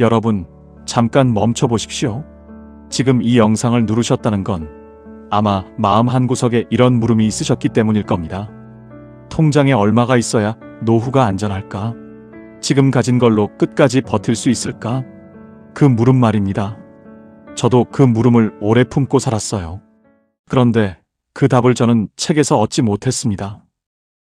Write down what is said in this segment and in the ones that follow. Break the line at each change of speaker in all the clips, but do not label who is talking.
여러분, 잠깐 멈춰 보십시오. 지금 이 영상을 누르셨다는 건 아마 마음 한구석에 이런 물음이 있으셨기 때문일 겁니다. 통장에 얼마가 있어야 노후가 안전할까? 지금 가진 걸로 끝까지 버틸 수 있을까? 그 물음 말입니다. 저도 그 물음을 오래 품고 살았어요. 그런데 그 답을 저는 책에서 얻지 못했습니다.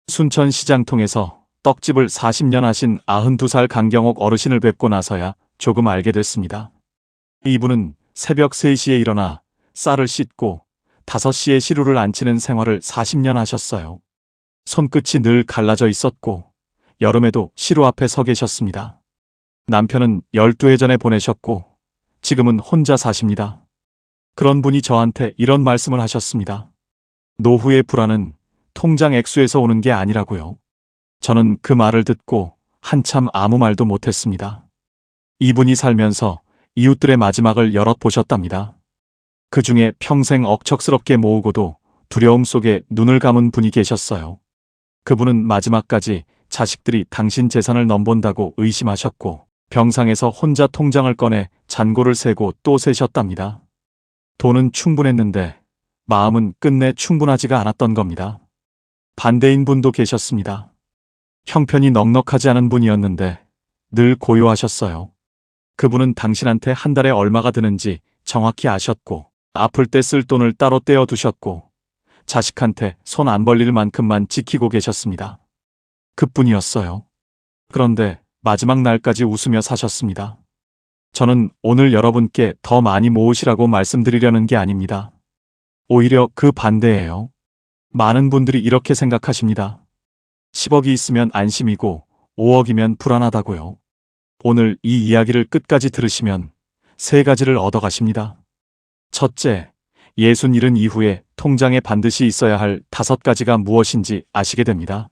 순천시장 통해서 떡집을 40년 하신 92살 강경옥 어르신을 뵙고 나서야 조금 알게 됐습니다. 이분은 새벽 3시에 일어나 쌀을 씻고 5시에 시루를 안치는 생활을 40년 하셨어요. 손끝이 늘 갈라져 있었고 여름에도 시루 앞에 서 계셨습니다. 남편은 12해 전에 보내셨고 지금은 혼자 사십니다. 그런 분이 저한테 이런 말씀을 하셨습니다. 노후의 불안은 통장 액수에서 오는 게 아니라고요. 저는 그 말을 듣고 한참 아무 말도 못했습니다. 이분이 살면서 이웃들의 마지막을 여럿 보셨답니다. 그 중에 평생 억척스럽게 모으고도 두려움 속에 눈을 감은 분이 계셨어요. 그분은 마지막까지 자식들이 당신 재산을 넘본다고 의심하셨고 병상에서 혼자 통장을 꺼내 잔고를 세고 또 세셨답니다. 돈은 충분했는데 마음은 끝내 충분하지가 않았던 겁니다. 반대인 분도 계셨습니다. 형편이 넉넉하지 않은 분이었는데 늘 고요하셨어요. 그분은 당신한테 한 달에 얼마가 드는지 정확히 아셨고 아플 때 쓸 돈을 따로 떼어 두셨고 자식한테 손 안 벌릴 만큼만 지키고 계셨습니다. 그뿐이었어요. 그런데 마지막 날까지 웃으며 사셨습니다. 저는 오늘 여러분께 더 많이 모으시라고 말씀드리려는 게 아닙니다. 오히려 그 반대예요. 많은 분들이 이렇게 생각하십니다. 10억이 있으면 안심이고 5억이면 불안하다고요. 오늘 이 이야기를 끝까지 들으시면 3가지를 얻어가십니다. 첫째, 60 이후에 통장에 반드시 있어야 할 5가지가 무엇인지 아시게 됩니다.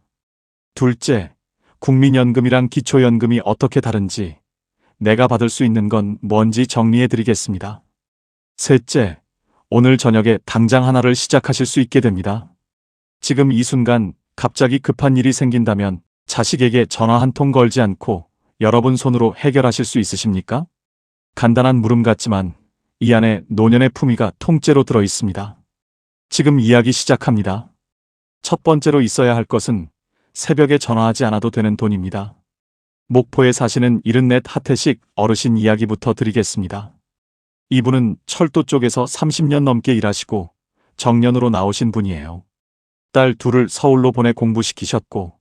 둘째, 국민연금이랑 기초연금이 어떻게 다른지, 내가 받을 수 있는 건 뭔지 정리해 드리겠습니다. 셋째, 오늘 저녁에 당장 하나를 시작하실 수 있게 됩니다. 지금 이 순간 갑자기 급한 일이 생긴다면 자식에게 전화 한 통 걸지 않고 여러분 손으로 해결하실 수 있으십니까? 간단한 물음 같지만 이 안에 노년의 품위가 통째로 들어 있습니다. 지금 이야기 시작합니다. 첫 번째로 있어야 할 것은 새벽에 전화하지 않아도 되는 돈입니다. 목포에 사시는 74 하태식 어르신 이야기부터 드리겠습니다. 이분은 철도 쪽에서 30년 넘게 일하시고 정년으로 나오신 분이에요. 딸 둘을 서울로 보내 공부시키셨고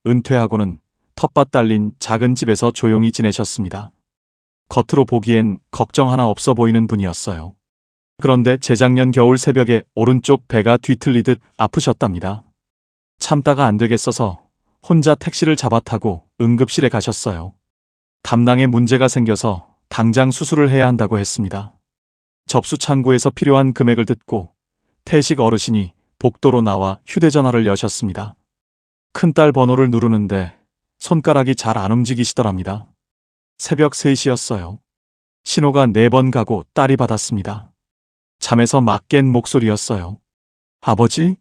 은퇴하고는 텃밭 달린 작은 집에서 조용히 지내셨습니다. 겉으로 보기엔 걱정 하나 없어 보이는 분이었어요. 그런데 재작년 겨울 새벽에 오른쪽 배가 뒤틀리듯 아프셨답니다. 참다가 안 되겠어서 혼자 택시를 잡아 타고 응급실에 가셨어요. 담낭에 문제가 생겨서 당장 수술을 해야 한다고 했습니다. 접수 창구에서 필요한 금액을 듣고 태식 어르신이 복도로 나와 휴대전화를 여셨습니다. 큰딸 번호를 누르는데 손가락이 잘 안 움직이시더랍니다. 새벽 3시였어요. 신호가 4번 가고 딸이 받았습니다. 잠에서 막 깬 목소리였어요. 아버지?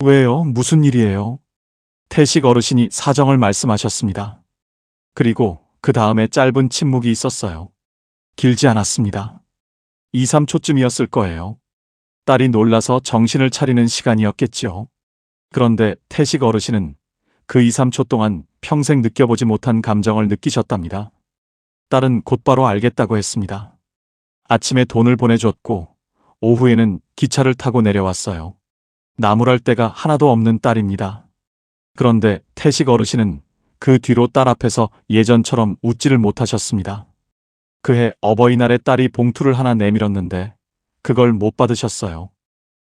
왜요? 무슨 일이에요? 태식 어르신이 사정을 말씀하셨습니다. 그리고 그 다음에 짧은 침묵이 있었어요. 길지 않았습니다. 2, 3초쯤이었을 거예요. 딸이 놀라서 정신을 차리는 시간이었겠죠. 그런데 태식 어르신은 그 2, 3초 동안 평생 느껴보지 못한 감정을 느끼셨답니다. 딸은 곧바로 알겠다고 했습니다. 아침에 돈을 보내줬고 오후에는 기차를 타고 내려왔어요. 나무랄 데가 하나도 없는 딸입니다. 그런데 태식 어르신은 그 뒤로 딸 앞에서 예전처럼 웃지를 못하셨습니다. 그해 어버이날에 딸이 봉투를 하나 내밀었는데 그걸 못 받으셨어요.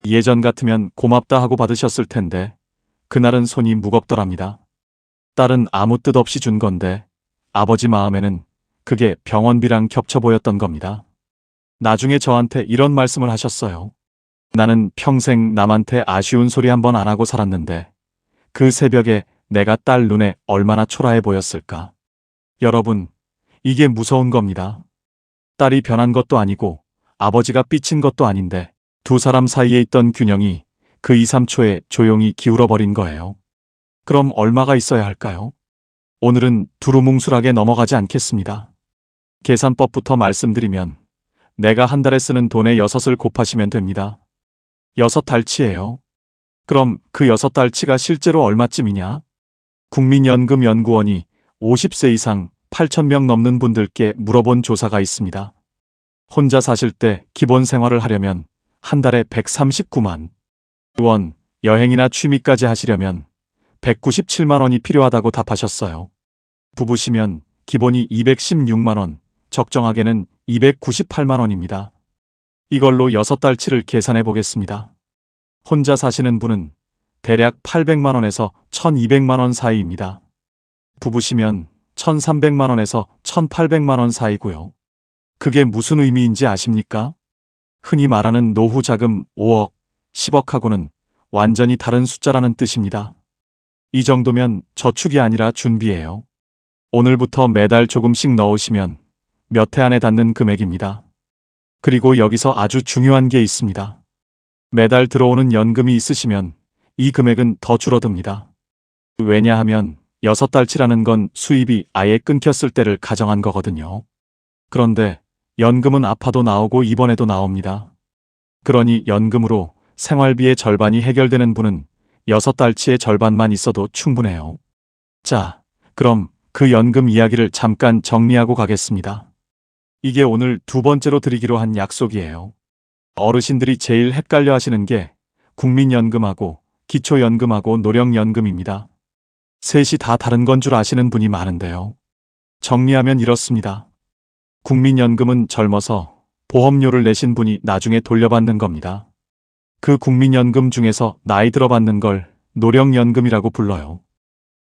예전 같으면 고맙다 하고 받으셨을 텐데 그날은 손이 무겁더랍니다. 딸은 아무 뜻 없이 준 건데 아버지 마음에는 그게 병원비랑 겹쳐 보였던 겁니다. 나중에 저한테 이런 말씀을 하셨어요. 나는 평생 남한테 아쉬운 소리 한 번 안 하고 살았는데 그 새벽에 내가 딸 눈에 얼마나 초라해 보였을까. 여러분, 이게 무서운 겁니다. 딸이 변한 것도 아니고 아버지가 삐친 것도 아닌데 두 사람 사이에 있던 균형이 그 2, 3초에 조용히 기울어버린 거예요. 그럼 얼마가 있어야 할까요? 오늘은 두루뭉술하게 넘어가지 않겠습니다. 계산법부터 말씀드리면 내가 한 달에 쓰는 돈의 6을 곱하시면 됩니다. 6달치예요. 그럼 그 6달치가 실제로 얼마쯤이냐? 국민연금연구원이 50세 이상 8,000명 넘는 분들께 물어본 조사가 있습니다. 혼자 사실 때 기본 생활을 하려면 한 달에 139만 원, 여행이나 취미까지 하시려면 197만 원이 필요하다고 답하셨어요. 부부시면 기본이 216만 원, 적정하게는 298만 원입니다. 이걸로 6달치를 계산해 보겠습니다. 혼자 사시는 분은 대략 800만 원에서 1200만 원 사이입니다. 부부시면 1300만 원에서 1800만 원 사이고요. 그게 무슨 의미인지 아십니까? 흔히 말하는 노후 자금 5억, 10억하고는 완전히 다른 숫자라는 뜻입니다. 이 정도면 저축이 아니라 준비예요. 오늘부터 매달 조금씩 넣으시면 몇 해 안에 닿는 금액입니다. 그리고 여기서 아주 중요한 게 있습니다. 매달 들어오는 연금이 있으시면 이 금액은 더 줄어듭니다. 왜냐하면 6달치라는 건 수입이 아예 끊겼을 때를 가정한 거거든요. 그런데 연금은 아파도 나오고 입원해도 나옵니다. 그러니 연금으로 생활비의 절반이 해결되는 분은 6달치의 절반만 있어도 충분해요. 자, 그럼 그 연금 이야기를 잠깐 정리하고 가겠습니다. 이게 오늘 두 번째로 드리기로 한 약속이에요. 어르신들이 제일 헷갈려 하시는 게 국민연금하고 기초연금하고 노령연금입니다. 셋이 다 다른 건 줄 아시는 분이 많은데요. 정리하면 이렇습니다. 국민연금은 젊어서 보험료를 내신 분이 나중에 돌려받는 겁니다. 그 국민연금 중에서 나이 들어 받는 걸 노령연금이라고 불러요.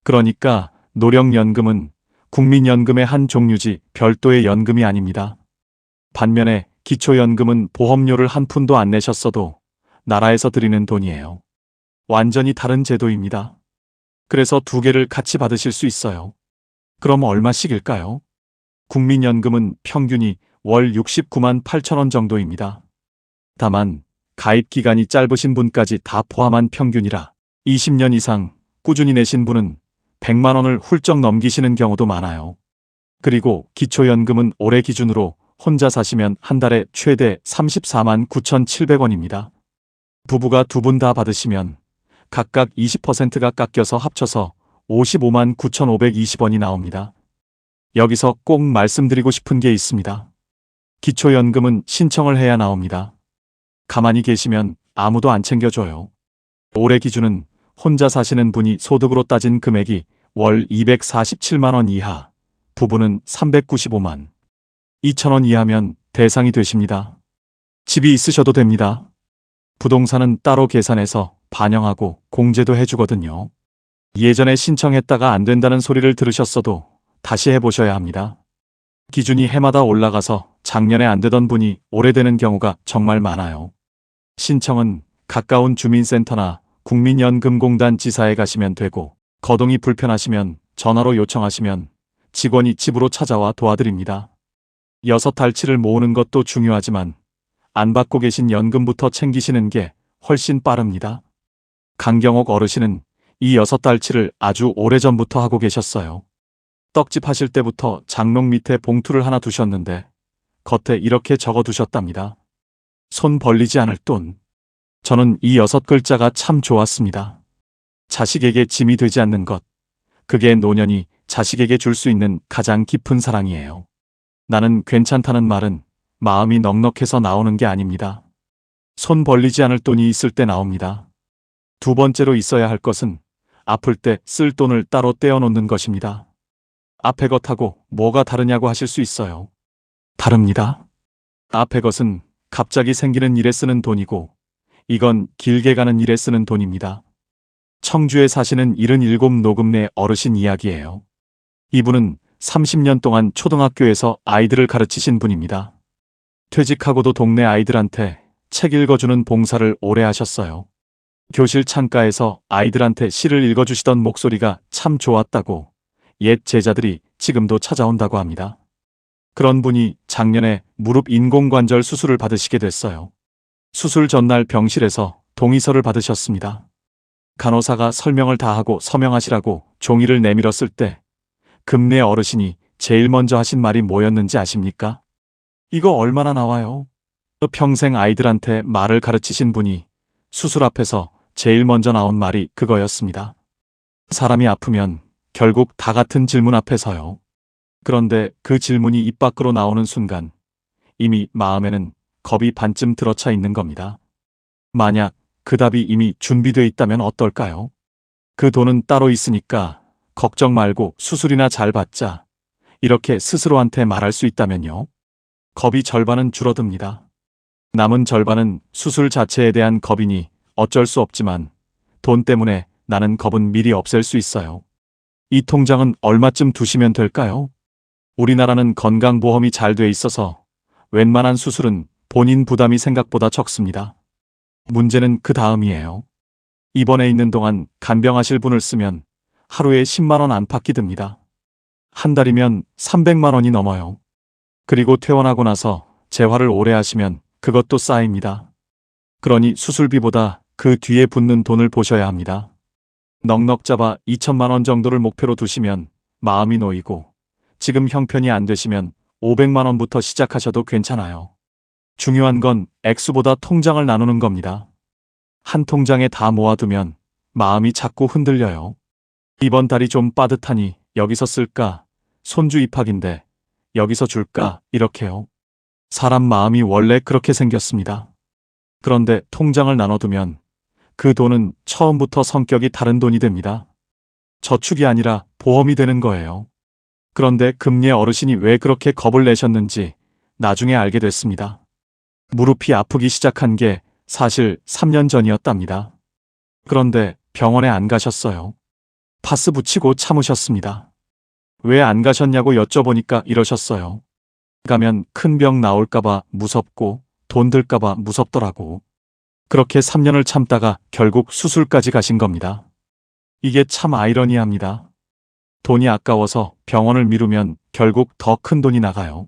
그러니까 노령연금은 국민연금의 한 종류지 별도의 연금이 아닙니다. 반면에 기초연금은 보험료를 한 푼도 안 내셨어도 나라에서 드리는 돈이에요. 완전히 다른 제도입니다. 그래서 두 개를 같이 받으실 수 있어요. 그럼 얼마씩일까요? 국민연금은 평균이 월 69만 8천 원 정도입니다. 다만 가입 기간이 짧으신 분까지 다 포함한 평균이라 20년 이상 꾸준히 내신 분은 100만 원을 훌쩍 넘기시는 경우도 많아요. 그리고 기초연금은 올해 기준으로 혼자 사시면 한 달에 최대 34만 9,700원입니다. 부부가 두 분 다 받으시면 각각 20%가 깎여서 합쳐서 55만 9,520원이 나옵니다. 여기서 꼭 말씀드리고 싶은 게 있습니다. 기초연금은 신청을 해야 나옵니다. 가만히 계시면 아무도 안 챙겨줘요. 올해 기준은 혼자 사시는 분이 소득으로 따진 금액이 월 247만 원 이하, 부부는 395만 2천 원 이하면 대상이 되십니다. 집이 있으셔도 됩니다. 부동산은 따로 계산해서 반영하고 공제도 해주거든요. 예전에 신청했다가 안 된다는 소리를 들으셨어도 다시 해보셔야 합니다. 기준이 해마다 올라가서 작년에 안 되던 분이 올해 되는 경우가 정말 많아요. 신청은 가까운 주민센터나 국민연금공단 지사에 가시면 되고, 거동이 불편하시면 전화로 요청하시면 직원이 집으로 찾아와 도와드립니다. 6달치를 모으는 것도 중요하지만 안 받고 계신 연금부터 챙기시는 게 훨씬 빠릅니다. 강경옥 어르신은 이 6달치를 아주 오래전부터 하고 계셨어요. 떡집 하실 때부터 장롱 밑에 봉투를 하나 두셨는데 겉에 이렇게 적어 두셨답니다. 손 벌리지 않을 돈. 저는 이 6글자가 참 좋았습니다. 자식에게 짐이 되지 않는 것. 그게 노년이 자식에게 줄 수 있는 가장 깊은 사랑이에요. 나는 괜찮다는 말은 마음이 넉넉해서 나오는 게 아닙니다. 손 벌리지 않을 돈이 있을 때 나옵니다. 두 번째로 있어야 할 것은 아플 때 쓸 돈을 따로 떼어놓는 것입니다. 앞에 것하고 뭐가 다르냐고 하실 수 있어요. 다릅니다. 앞에 것은 갑자기 생기는 일에 쓰는 돈이고, 이건 길게 가는 일에 쓰는 돈입니다. 청주에 사시는 77 노금네 어르신 이야기예요. 이분은 30년 동안 초등학교에서 아이들을 가르치신 분입니다. 퇴직하고도 동네 아이들한테 책 읽어주는 봉사를 오래 하셨어요. 교실 창가에서 아이들한테 시를 읽어주시던 목소리가 참 좋았다고 옛 제자들이 지금도 찾아온다고 합니다. 그런 분이 작년에 무릎 인공관절 수술을 받으시게 됐어요. 수술 전날 병실에서 동의서를 받으셨습니다. 간호사가 설명을 다 하고 서명하시라고 종이를 내밀었을 때 금내 어르신이 제일 먼저 하신 말이 뭐였는지 아십니까? 이거 얼마나 나와요? 평생 아이들한테 말을 가르치신 분이 수술 앞에서 제일 먼저 나온 말이 그거였습니다. 사람이 아프면 결국 다 같은 질문 앞에 서요. 그런데 그 질문이 입 밖으로 나오는 순간 이미 마음에는 겁이 반쯤 들어차 있는 겁니다. 만약 그 답이 이미 준비되어 있다면 어떨까요? 그 돈은 따로 있으니까 걱정 말고 수술이나 잘 받자. 이렇게 스스로한테 말할 수 있다면요. 겁이 절반은 줄어듭니다. 남은 절반은 수술 자체에 대한 겁이니 어쩔 수 없지만 돈 때문에 나는 겁은 미리 없앨 수 있어요. 이 통장은 얼마쯤 두시면 될까요? 우리나라는 건강보험이 잘 돼 있어서 웬만한 수술은 본인 부담이 생각보다 적습니다. 문제는 그 다음이에요. 입원해 있는 동안 간병하실 분을 쓰면 하루에 10만 원 안팎이 듭니다. 한 달이면 300만 원이 넘어요. 그리고 퇴원하고 나서 재활을 오래 하시면 그것도 쌓입니다. 그러니 수술비보다 그 뒤에 붙는 돈을 보셔야 합니다. 넉넉 잡아 2천만 원 정도를 목표로 두시면 마음이 놓이고 지금 형편이 안 되시면 500만 원부터 시작하셔도 괜찮아요. 중요한 건 액수보다 통장을 나누는 겁니다. 한 통장에 다 모아두면 마음이 자꾸 흔들려요. 이번 달이 좀 빠듯하니 여기서 쓸까? 손주 입학인데 여기서 줄까? 이렇게요. 사람 마음이 원래 그렇게 생겼습니다. 그런데 통장을 나눠두면 그 돈은 처음부터 성격이 다른 돈이 됩니다. 저축이 아니라 보험이 되는 거예요. 그런데 금리의 어르신이 왜 그렇게 겁을 내셨는지 나중에 알게 됐습니다. 무릎이 아프기 시작한 게 사실 3년 전이었답니다. 그런데 병원에 안 가셨어요. 파스 붙이고 참으셨습니다. 왜 안 가셨냐고 여쭤보니까 이러셨어요. 가면 큰 병 나올까봐 무섭고 돈 들까봐 무섭더라고. 그렇게 3년을 참다가 결국 수술까지 가신 겁니다. 이게 참 아이러니합니다. 돈이 아까워서 병원을 미루면 결국 더 큰 돈이 나가요.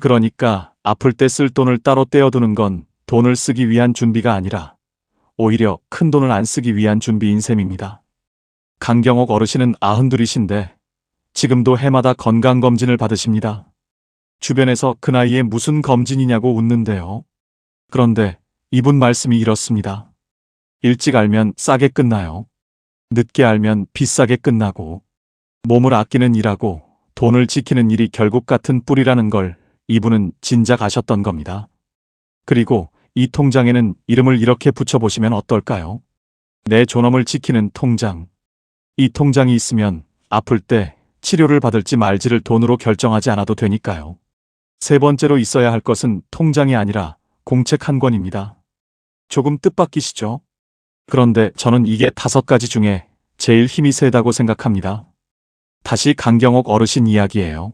그러니까 아플 때 쓸 돈을 따로 떼어두는 건 돈을 쓰기 위한 준비가 아니라 오히려 큰 돈을 안 쓰기 위한 준비인 셈입니다. 강경옥 어르신은 92이신데 지금도 해마다 건강검진을 받으십니다. 주변에서 그 나이에 무슨 검진이냐고 웃는데요. 그런데 이분 말씀이 이렇습니다. 일찍 알면 싸게 끝나요. 늦게 알면 비싸게 끝나고 몸을 아끼는 일하고 돈을 지키는 일이 결국 같은 뿔이라는 걸 이분은 진작 아셨던 겁니다. 그리고 이 통장에는 이름을 이렇게 붙여보시면 어떨까요? 내 존엄을 지키는 통장. 이 통장이 있으면 아플 때 치료를 받을지 말지를 돈으로 결정하지 않아도 되니까요. 세 번째로 있어야 할 것은 통장이 아니라 공책 한 권입니다. 조금 뜻밖이시죠? 그런데 저는 이게 5가지 중에 제일 힘이 세다고 생각합니다. 다시 강경옥 어르신 이야기예요.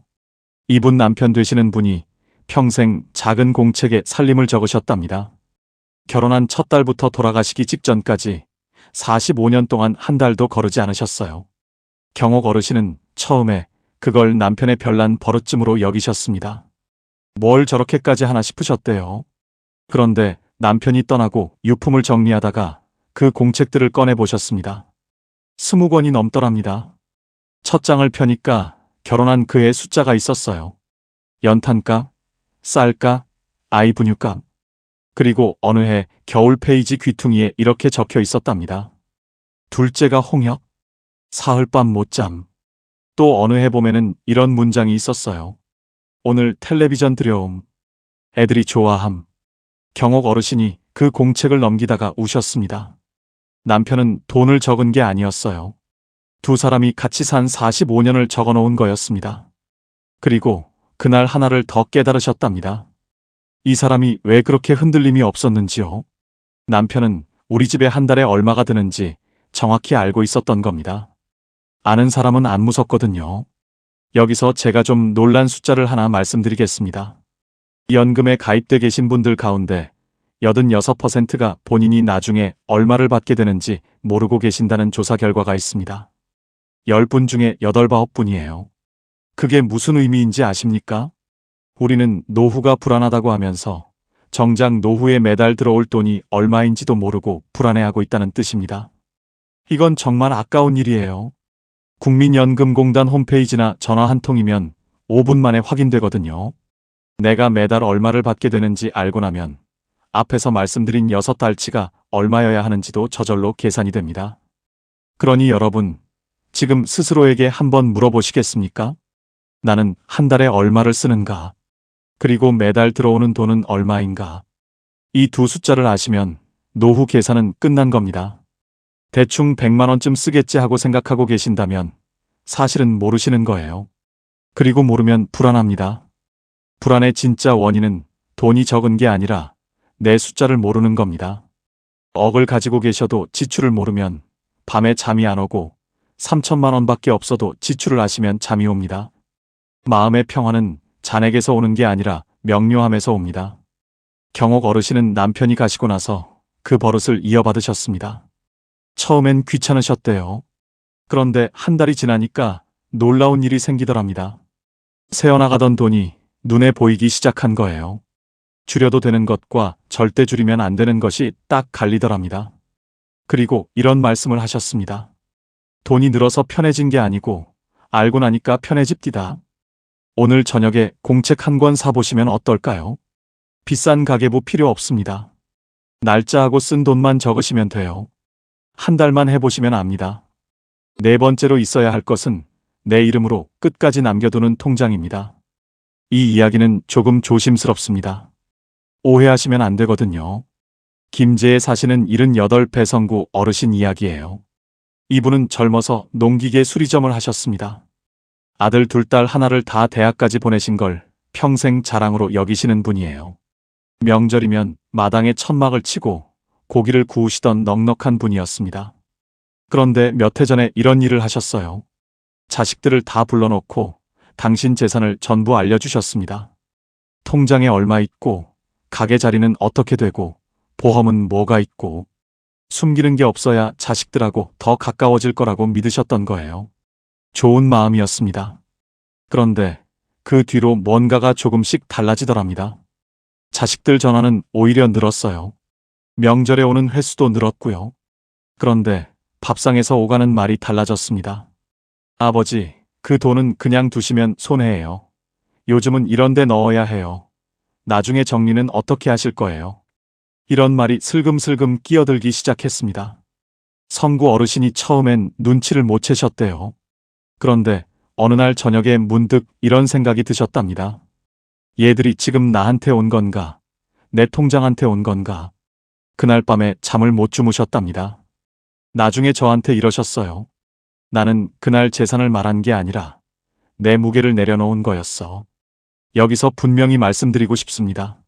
이분 남편 되시는 분이 평생 작은 공책에 살림을 적으셨답니다. 결혼한 첫 달부터 돌아가시기 직전까지 45년 동안 한 달도 거르지 않으셨어요. 경옥 어르신은 처음에 그걸 남편의 별난 버릇쯤으로 여기셨습니다. 뭘 저렇게까지 하나 싶으셨대요. 그런데 남편이 떠나고 유품을 정리하다가 그 공책들을 꺼내보셨습니다. 20권이 넘더랍니다. 첫 장을 펴니까 결혼한 그의 숫자가 있었어요. 연탄값, 쌀값, 아이 분유값. 그리고 어느 해 겨울 페이지 귀퉁이에 이렇게 적혀 있었답니다. 둘째가 홍역, 사흘밤 못잠. 또 어느 해 봄에는 이런 문장이 있었어요. 오늘 텔레비전 들여옴. 애들이 좋아함. 경옥 어르신이 그 공책을 넘기다가 우셨습니다. 남편은 돈을 적은 게 아니었어요. 두 사람이 같이 산 45년을 적어놓은 거였습니다. 그리고 그날 하나를 더 깨달으셨답니다. 이 사람이 왜 그렇게 흔들림이 없었는지요. 남편은 우리 집에 한 달에 얼마가 드는지 정확히 알고 있었던 겁니다. 아는 사람은 안 무섭거든요. 여기서 제가 좀 놀란 숫자를 하나 말씀드리겠습니다. 연금에 가입돼 계신 분들 가운데 86%가 본인이 나중에 얼마를 받게 되는지 모르고 계신다는 조사 결과가 있습니다. 10분 중에 8, 9분이에요. 그게 무슨 의미인지 아십니까? 우리는 노후가 불안하다고 하면서 정작 노후에 매달 들어올 돈이 얼마인지도 모르고 불안해하고 있다는 뜻입니다. 이건 정말 아까운 일이에요. 국민연금공단 홈페이지나 전화 한 통이면 5분 만에 확인되거든요. 내가 매달 얼마를 받게 되는지 알고 나면 앞에서 말씀드린 6달치가 얼마여야 하는지도 저절로 계산이 됩니다. 그러니 여러분, 지금 스스로에게 한번 물어보시겠습니까? 나는 한 달에 얼마를 쓰는가? 그리고 매달 들어오는 돈은 얼마인가? 이 두 숫자를 아시면 노후 계산은 끝난 겁니다. 대충 100만 원쯤 쓰겠지 하고 생각하고 계신다면 사실은 모르시는 거예요. 그리고 모르면 불안합니다. 불안의 진짜 원인은 돈이 적은 게 아니라 내 숫자를 모르는 겁니다. 억을 가지고 계셔도 지출을 모르면 밤에 잠이 안 오고 3천만 원밖에 없어도 지출을 아시면 잠이 옵니다. 마음의 평화는 잔액에서 오는 게 아니라 명료함에서 옵니다. 경옥 어르신은 남편이 가시고 나서 그 버릇을 이어받으셨습니다. 처음엔 귀찮으셨대요. 그런데 한 달이 지나니까 놀라운 일이 생기더랍니다. 새어나가던 돈이 눈에 보이기 시작한 거예요. 줄여도 되는 것과 절대 줄이면 안 되는 것이 딱 갈리더랍니다. 그리고 이런 말씀을 하셨습니다. 돈이 늘어서 편해진 게 아니고 알고 나니까 편해집디다. 오늘 저녁에 공책 한 권 사보시면 어떨까요? 비싼 가계부 필요 없습니다. 날짜하고 쓴 돈만 적으시면 돼요. 한 달만 해보시면 압니다. 네 번째로 있어야 할 것은 내 이름으로 끝까지 남겨두는 통장입니다. 이 이야기는 조금 조심스럽습니다. 오해하시면 안 되거든요. 김제에 사시는 78배성구 어르신 이야기예요. 이분은 젊어서 농기계 수리점을 하셨습니다. 아들 둘 딸 하나를 다 대학까지 보내신 걸 평생 자랑으로 여기시는 분이에요. 명절이면 마당에 천막을 치고 고기를 구우시던 넉넉한 분이었습니다. 그런데 몇 해 전에 이런 일을 하셨어요. 자식들을 다 불러놓고 당신 재산을 전부 알려주셨습니다. 통장에 얼마 있고 가게 자리는 어떻게 되고 보험은 뭐가 있고 숨기는 게 없어야 자식들하고 더 가까워질 거라고 믿으셨던 거예요. 좋은 마음이었습니다. 그런데 그 뒤로 뭔가가 조금씩 달라지더랍니다. 자식들 전화는 오히려 늘었어요. 명절에 오는 횟수도 늘었고요. 그런데 밥상에서 오가는 말이 달라졌습니다. 아버지, 그 돈은 그냥 두시면 손해예요. 요즘은 이런 데 넣어야 해요. 나중에 정리는 어떻게 하실 거예요? 이런 말이 슬금슬금 끼어들기 시작했습니다. 성구 어르신이 처음엔 눈치를 못 채셨대요. 그런데 어느 날 저녁에 문득 이런 생각이 드셨답니다. 얘들이 지금 나한테 온 건가? 내 통장한테 온 건가? 그날 밤에 잠을 못 주무셨답니다. 나중에 저한테 이러셨어요. 나는 그날 재산을 말한 게 아니라 내 무게를 내려놓은 거였어. 여기서 분명히 말씀드리고 싶습니다.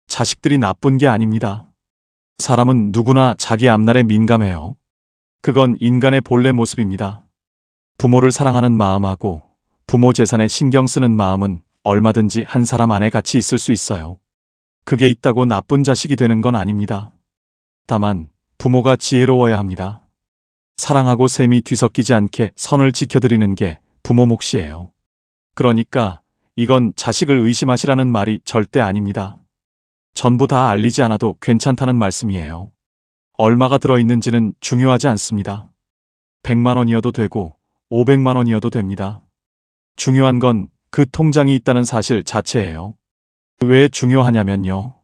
자식들이 나쁜 게 아닙니다. 사람은 누구나 자기 앞날에 민감해요. 그건 인간의 본래 모습입니다. 부모를 사랑하는 마음하고 부모 재산에 신경 쓰는 마음은 얼마든지 한 사람 안에 같이 있을 수 있어요. 그게 있다고 나쁜 자식이 되는 건 아닙니다. 다만 부모가 지혜로워야 합니다. 사랑하고 셈이 뒤섞이지 않게 선을 지켜드리는 게 부모 몫이에요. 그러니까 이건 자식을 의심하시라는 말이 절대 아닙니다. 전부 다 알리지 않아도 괜찮다는 말씀이에요. 얼마가 들어있는지는 중요하지 않습니다. 100만 원이어도 되고 500만 원이어도 됩니다. 중요한 건 그 통장이 있다는 사실 자체예요. 왜 중요하냐면요.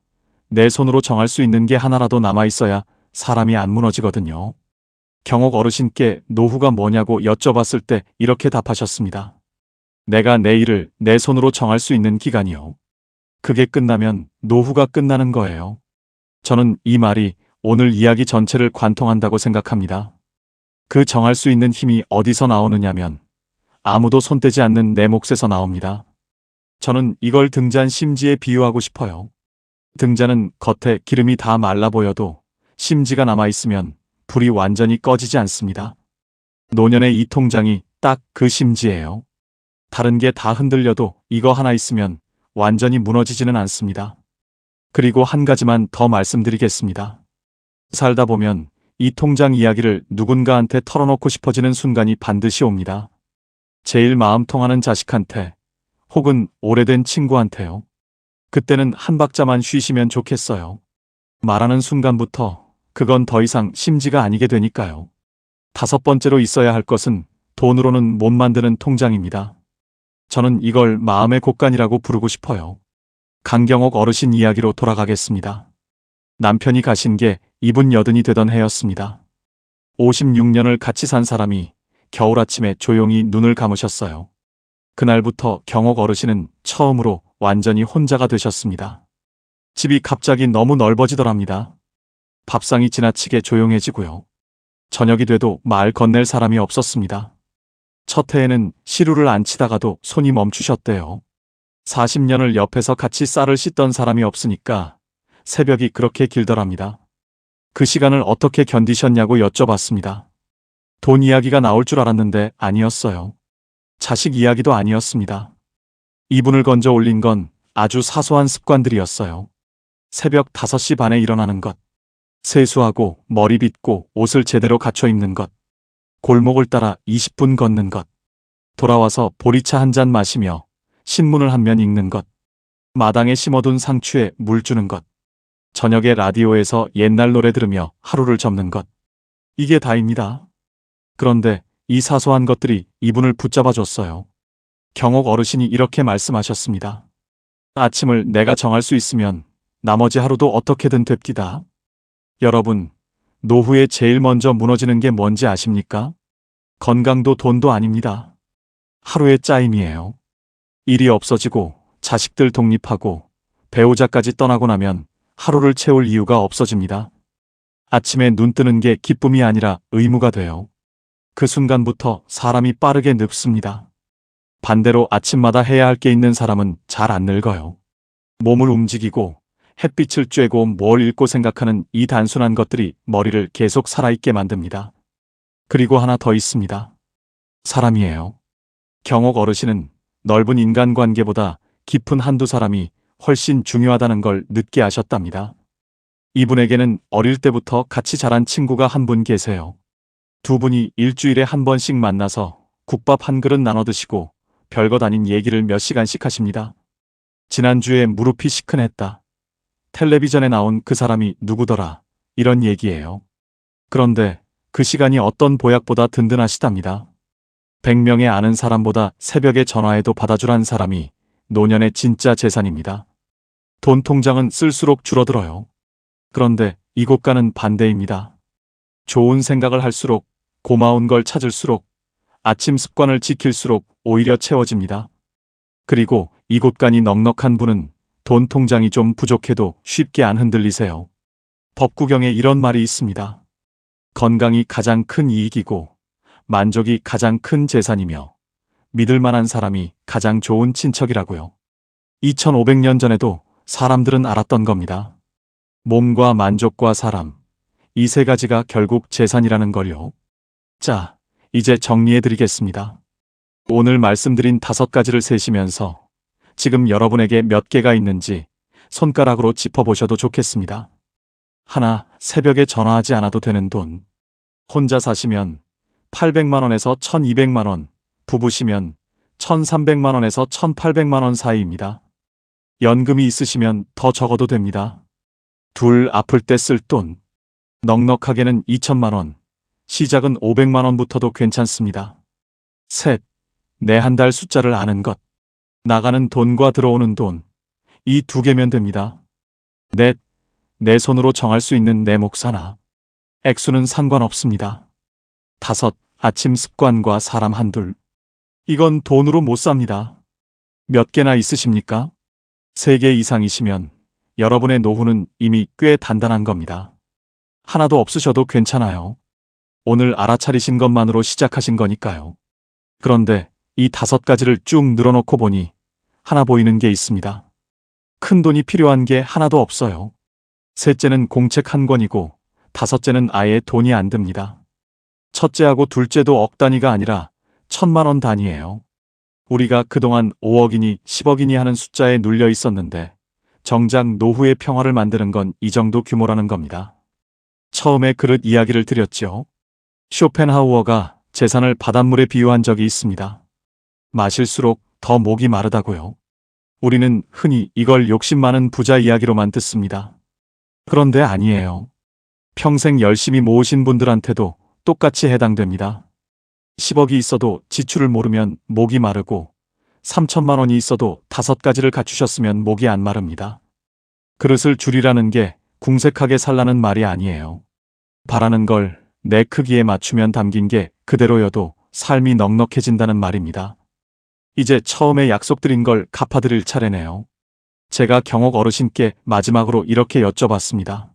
내 손으로 정할 수 있는 게 하나라도 남아있어야 사람이 안 무너지거든요. 경옥 어르신께 노후가 뭐냐고 여쭤봤을 때 이렇게 답하셨습니다. 내가 내 일을 내 손으로 정할 수 있는 기간이요. 그게 끝나면 노후가 끝나는 거예요. 저는 이 말이 오늘 이야기 전체를 관통한다고 생각합니다. 그 정할 수 있는 힘이 어디서 나오느냐면 아무도 손대지 않는 내 몫에서 나옵니다. 저는 이걸 등잔 심지에 비유하고 싶어요. 등잔은 겉에 기름이 다 말라 보여도 심지가 남아있으면 불이 완전히 꺼지지 않습니다. 노년의 이 통장이 딱 그 심지예요. 다른 게 다 흔들려도 이거 하나 있으면 완전히 무너지지는 않습니다. 그리고 한 가지만 더 말씀드리겠습니다. 살다 보면 이 통장 이야기를 누군가한테 털어놓고 싶어지는 순간이 반드시 옵니다. 제일 마음 통하는 자식한테 혹은 오래된 친구한테요. 그때는 한 박자만 쉬시면 좋겠어요. 말하는 순간부터 그건 더 이상 심지가 아니게 되니까요. 5번째로 있어야 할 것은 돈으로는 못 만드는 통장입니다. 저는 이걸 마음의 곡간이라고 부르고 싶어요. 강경옥 어르신 이야기로 돌아가겠습니다. 남편이 가신 게 이분 80이 되던 해였습니다. 56년을 같이 산 사람이 겨울 아침에 조용히 눈을 감으셨어요. 그날부터 경옥 어르신은 처음으로 완전히 혼자가 되셨습니다. 집이 갑자기 너무 넓어지더랍니다. 밥상이 지나치게 조용해지고요. 저녁이 돼도 말 건넬 사람이 없었습니다. 첫 해에는 시루를 안 치다가도 손이 멈추셨대요. 40년을 옆에서 같이 쌀을 씻던 사람이 없으니까 새벽이 그렇게 길더랍니다. 그 시간을 어떻게 견디셨냐고 여쭤봤습니다. 돈 이야기가 나올 줄 알았는데 아니었어요. 자식 이야기도 아니었습니다. 이분을 건져 올린 건 아주 사소한 습관들이었어요. 새벽 5시 반에 일어나는 것, 세수하고 머리 빗고 옷을 제대로 갖춰 입는 것, 골목을 따라 20분 걷는 것, 돌아와서 보리차 한 잔 마시며 신문을 한 면 읽는 것, 마당에 심어둔 상추에 물 주는 것, 저녁에 라디오에서 옛날 노래 들으며 하루를 접는 것. 이게 다입니다. 그런데 이 사소한 것들이 이분을 붙잡아줬어요. 경옥 어르신이 이렇게 말씀하셨습니다. 아침을 내가 정할 수 있으면 나머지 하루도 어떻게든 됩디다. 여러분, 노후에 제일 먼저 무너지는 게 뭔지 아십니까? 건강도 돈도 아닙니다. 하루의 짜임이에요. 일이 없어지고 자식들 독립하고 배우자까지 떠나고 나면 하루를 채울 이유가 없어집니다. 아침에 눈 뜨는 게 기쁨이 아니라 의무가 돼요. 그 순간부터 사람이 빠르게 늙습니다. 반대로 아침마다 해야 할 게 있는 사람은 잘 안 늙어요. 몸을 움직이고 햇빛을 쬐고 뭘 읽고 생각하는 이 단순한 것들이 머리를 계속 살아있게 만듭니다. 그리고 하나 더 있습니다. 사람이에요. 경옥 어르신은 넓은 인간관계보다 깊은 한두 사람이 훨씬 중요하다는 걸 늦게 아셨답니다. 이분에게는 어릴 때부터 같이 자란 친구가 한 분 계세요. 두 분이 일주일에 한 번씩 만나서 국밥 한 그릇 나눠 드시고 별것 아닌 얘기를 몇 시간씩 하십니다. 지난주에 무릎이 시큰했다. 텔레비전에 나온 그 사람이 누구더라. 이런 얘기예요. 그런데 그 시간이 어떤 보약보다 든든하시답니다. 100명의 아는 사람보다 새벽에 전화해도 받아주란 사람이 노년의 진짜 재산입니다. 돈 통장은 쓸수록 줄어들어요. 그런데 이곳과는 반대입니다. 좋은 생각을 할수록, 고마운 걸 찾을수록, 아침 습관을 지킬수록 오히려 채워집니다. 그리고 이곳간이 넉넉한 분은 돈 통장이 좀 부족해도 쉽게 안 흔들리세요. 법구경에 이런 말이 있습니다. 건강이 가장 큰 이익이고 만족이 가장 큰 재산이며 믿을 만한 사람이 가장 좋은 친척이라고요. 2500년 전에도 사람들은 알았던 겁니다. 몸과 만족과 사람, 이 세 가지가 결국 재산이라는 걸요. 자, 이제 정리해드리겠습니다. 오늘 말씀드린 5가지를 세시면서 지금 여러분에게 몇 개가 있는지 손가락으로 짚어보셔도 좋겠습니다. 하나, 새벽에 전화하지 않아도 되는 돈. 혼자 사시면 800만 원에서 1200만 원, 부부시면 1300만 원에서 1800만 원 사이입니다. 연금이 있으시면 더 적어도 됩니다. 둘, 아플 때 쓸 돈. 넉넉하게는 2000만 원, 시작은 500만 원부터도 괜찮습니다. 셋, 내 한 달 숫자를 아는 것. 나가는 돈과 들어오는 돈. 이 2개면 됩니다. 넷, 내 손으로 정할 수 있는 내 몫 하나. 액수는 상관없습니다. 5, 아침 습관과 사람 한둘. 이건 돈으로 못 삽니다. 몇 개나 있으십니까? 3개 이상이시면 여러분의 노후는 이미 꽤 단단한 겁니다. 하나도 없으셔도 괜찮아요. 오늘 알아차리신 것만으로 시작하신 거니까요. 그런데 이 5가지를 쭉 늘어놓고 보니 하나 보이는 게 있습니다. 큰 돈이 필요한 게 하나도 없어요. 셋째는 공책 한 권이고 5째는 아예 돈이 안 듭니다. 첫째하고 둘째도 억 단위가 아니라 1000만 원 단위예요. 우리가 그동안 5억이니 10억이니 하는 숫자에 눌려 있었는데 정작 노후의 평화를 만드는 건 이 정도 규모라는 겁니다. 처음에 그릇 이야기를 드렸죠. 쇼펜하우어가 재산을 바닷물에 비유한 적이 있습니다. 마실수록 더 목이 마르다고요. 우리는 흔히 이걸 욕심 많은 부자 이야기로만 듣습니다. 그런데 아니에요. 평생 열심히 모으신 분들한테도 똑같이 해당됩니다. 10억이 있어도 지출을 모르면 목이 마르고 3천만 원이 있어도 5가지를 갖추셨으면 목이 안 마릅니다. 그릇을 줄이라는 게 궁색하게 살라는 말이 아니에요. 바라는 걸 내 크기에 맞추면 담긴 게 그대로여도 삶이 넉넉해진다는 말입니다. 이제 처음에 약속드린 걸 갚아드릴 차례네요. 제가 경옥 어르신께 마지막으로 이렇게 여쭤봤습니다.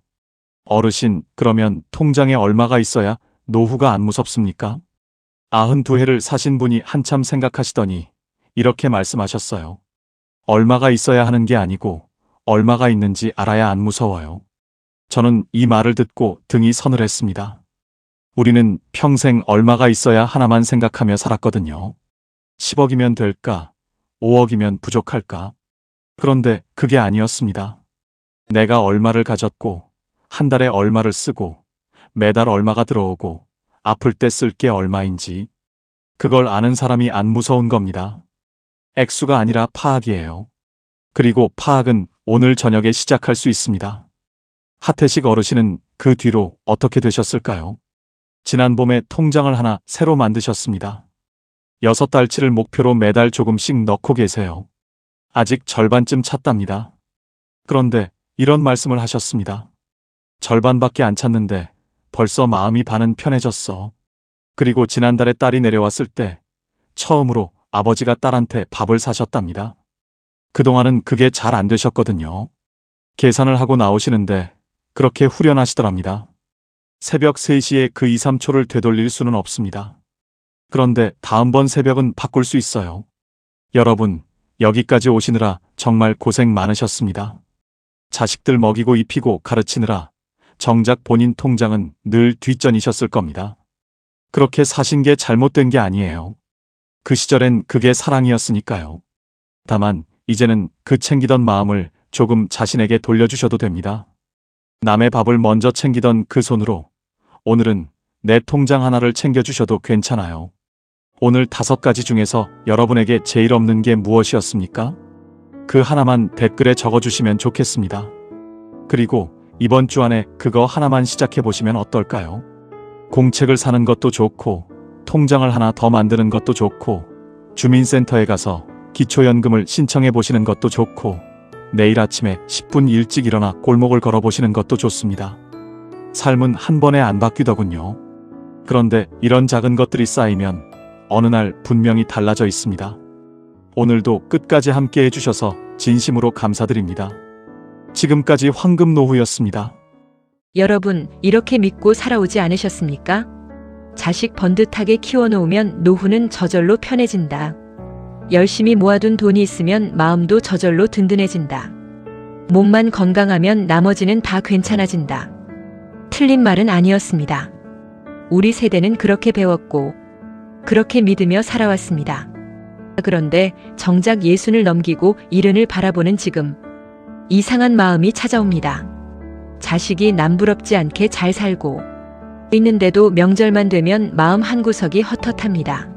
어르신, 그러면 통장에 얼마가 있어야 노후가 안 무섭습니까? 92해를 사신 분이 한참 생각하시더니 이렇게 말씀하셨어요. 얼마가 있어야 하는 게 아니고 얼마가 있는지 알아야 안 무서워요. 저는 이 말을 듣고 등이 서늘했습니다. 우리는 평생 얼마가 있어야 하나만 생각하며 살았거든요. 10억이면 될까? 5억이면 부족할까? 그런데 그게 아니었습니다. 내가 얼마를 가졌고, 한 달에 얼마를 쓰고, 매달 얼마가 들어오고, 아플 때 쓸 게 얼마인지, 그걸 아는 사람이 안 무서운 겁니다. 액수가 아니라 파악이에요. 그리고 파악은 오늘 저녁에 시작할 수 있습니다. 하태식 어르신은 그 뒤로 어떻게 되셨을까요? 지난 봄에 통장을 하나 새로 만드셨습니다. 6달치를 목표로 매달 조금씩 넣고 계세요. 아직 절반쯤 찼답니다. 그런데 이런 말씀을 하셨습니다. 절반밖에 안 찼는데 벌써 마음이 반은 편해졌어. 그리고 지난달에 딸이 내려왔을 때 처음으로 아버지가 딸한테 밥을 사셨답니다. 그동안은 그게 잘 안 되셨거든요. 계산을 하고 나오시는데 그렇게 후련하시더랍니다. 새벽 3시에 그 2, 3초를 되돌릴 수는 없습니다. 그런데 다음번 새벽은 바꿀 수 있어요. 여러분, 여기까지 오시느라 정말 고생 많으셨습니다. 자식들 먹이고 입히고 가르치느라 정작 본인 통장은 늘 뒷전이셨을 겁니다. 그렇게 사신 게 잘못된 게 아니에요. 그 시절엔 그게 사랑이었으니까요. 다만 이제는 그 챙기던 마음을 조금 자신에게 돌려주셔도 됩니다. 남의 밥을 먼저 챙기던 그 손으로 오늘은 내 통장 하나를 챙겨주셔도 괜찮아요. 오늘 5가지 중에서 여러분에게 제일 없는 게 무엇이었습니까? 그 하나만 댓글에 적어주시면 좋겠습니다. 그리고 이번 주 안에 그거 하나만 시작해보시면 어떨까요? 공책을 사는 것도 좋고, 통장을 하나 더 만드는 것도 좋고, 주민센터에 가서 기초연금을 신청해보시는 것도 좋고, 내일 아침에 10분 일찍 일어나 골목을 걸어보시는 것도 좋습니다. 삶은 한 번에 안 바뀌더군요. 그런데 이런 작은 것들이 쌓이면 어느 날 분명히 달라져 있습니다. 오늘도 끝까지 함께 해주셔서 진심으로 감사드립니다. 지금까지 황금노후였습니다.
여러분, 이렇게 믿고 살아오지 않으셨습니까? 자식 번듯하게 키워놓으면 노후는 저절로 편해진다. 열심히 모아둔 돈이 있으면 마음도 저절로 든든해진다. 몸만 건강하면 나머지는 다 괜찮아진다. 틀린 말은 아니었습니다. 우리 세대는 그렇게 배웠고 그렇게 믿으며 살아왔습니다. 그런데 정작 60을 넘기고 70을 바라보는 지금 이상한 마음이 찾아옵니다. 자식이 남부럽지 않게 잘 살고 있는데도 명절만 되면 마음 한구석이 헛헛합니다.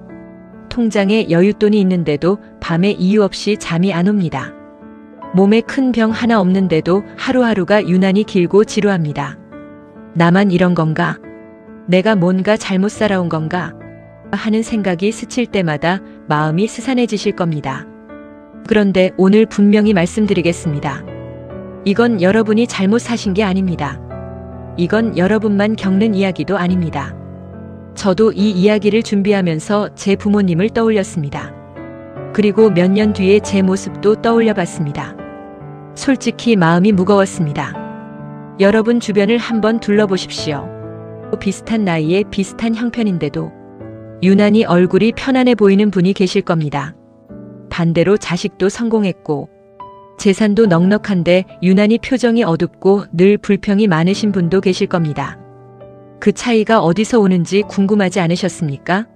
통장에 여윳돈이 있는데도 밤에 이유 없이 잠이 안 옵니다. 몸에 큰 병 하나 없는데도 하루하루가 유난히 길고 지루합니다. 나만 이런 건가? 내가 뭔가 잘못 살아온 건가? 하는 생각이 스칠 때마다 마음이 스산해지실 겁니다. 그런데 오늘 분명히 말씀드리겠습니다. 이건 여러분이 잘못 사신 게 아닙니다. 이건 여러분만 겪는 이야기도 아닙니다. 저도 이 이야기를 준비하면서 제 부모님을 떠올렸습니다. 그리고 몇 년 뒤에 제 모습도 떠올려 봤습니다. 솔직히 마음이 무거웠습니다. 여러분 주변을 한번 둘러보십시오. 비슷한 나이에 비슷한 형편인데도 유난히 얼굴이 편안해 보이는 분이 계실 겁니다. 반대로 자식도 성공했고 재산도 넉넉한데 유난히 표정이 어둡고 늘 불평이 많으신 분도 계실 겁니다. 그 차이가 어디서 오는지 궁금하지 않으셨습니까?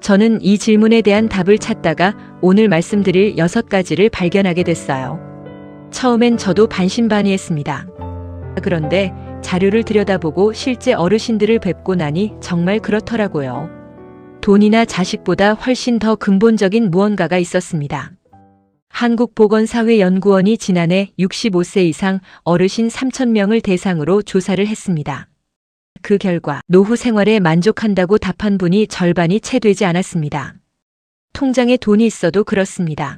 저는 이 질문에 대한 답을 찾다가 오늘 말씀드릴 6가지를 발견하게 됐어요. 처음엔 저도 반신반의했습니다. 그런데 자료를 들여다보고 실제 어르신들을 뵙고 나니 정말 그렇더라고요. 돈이나 자식보다 훨씬 더 근본적인 무언가가 있었습니다. 한국보건사회연구원이 지난해 65세 이상 어르신 3,000명을 대상으로 조사를 했습니다. 그 결과 노후 생활에 만족한다고 답한 분이 절반이 채 되지 않았습니다. 통장에 돈이 있어도 그렇습니다.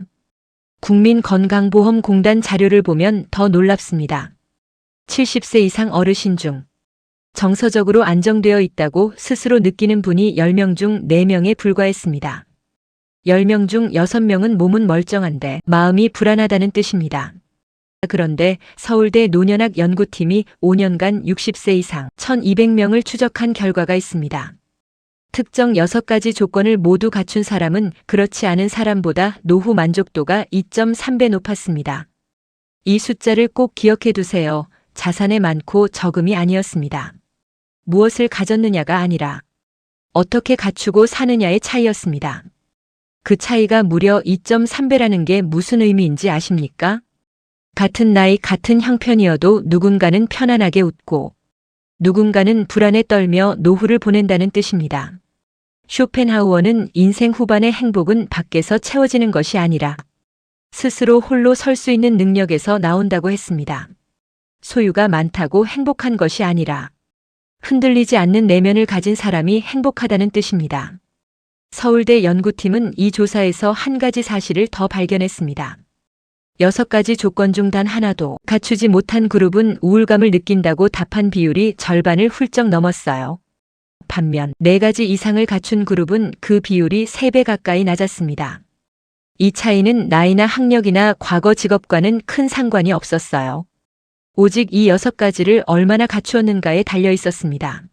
국민건강보험공단 자료를 보면 더 놀랍습니다. 70세 이상 어르신 중 정서적으로 안정되어 있다고 스스로 느끼는 분이 10명 중 4명에 불과했습니다. 10명 중 6명은 몸은 멀쩡한데 마음이 불안하다는 뜻입니다. 그런데 서울대 노년학 연구팀이 5년간 60세 이상 1200명을 추적한 결과가 있습니다. 특정 6가지 조건을 모두 갖춘 사람은 그렇지 않은 사람보다 노후 만족도가 2.3배 높았습니다. 이 숫자를 꼭 기억해 두세요. 자산의 많고 적음이 아니었습니다. 무엇을 가졌느냐가 아니라 어떻게 갖추고 사느냐의 차이였습니다. 그 차이가 무려 2.3배라는 게 무슨 의미인지 아십니까? 같은 나이 같은 형편이어도 누군가는 편안하게 웃고 누군가는 불안에 떨며 노후를 보낸다는 뜻입니다. 쇼펜하우어는 인생 후반의 행복은 밖에서 채워지는 것이 아니라 스스로 홀로 설 수 있는 능력에서 나온다고 했습니다. 소유가 많다고 행복한 것이 아니라 흔들리지 않는 내면을 가진 사람이 행복하다는 뜻입니다. 서울대 연구팀은 이 조사에서 한 가지 사실을 더 발견했습니다. 6가지 조건 중 단 하나도 갖추지 못한 그룹은 우울감을 느낀다고 답한 비율이 절반을 훌쩍 넘었어요. 반면 4가지 이상을 갖춘 그룹은 그 비율이 3배 가까이 낮았습니다. 이 차이는 나이나 학력이나 과거 직업과는 큰 상관이 없었어요. 오직 이 6가지를 얼마나 갖추었는가에 달려 있었습니다.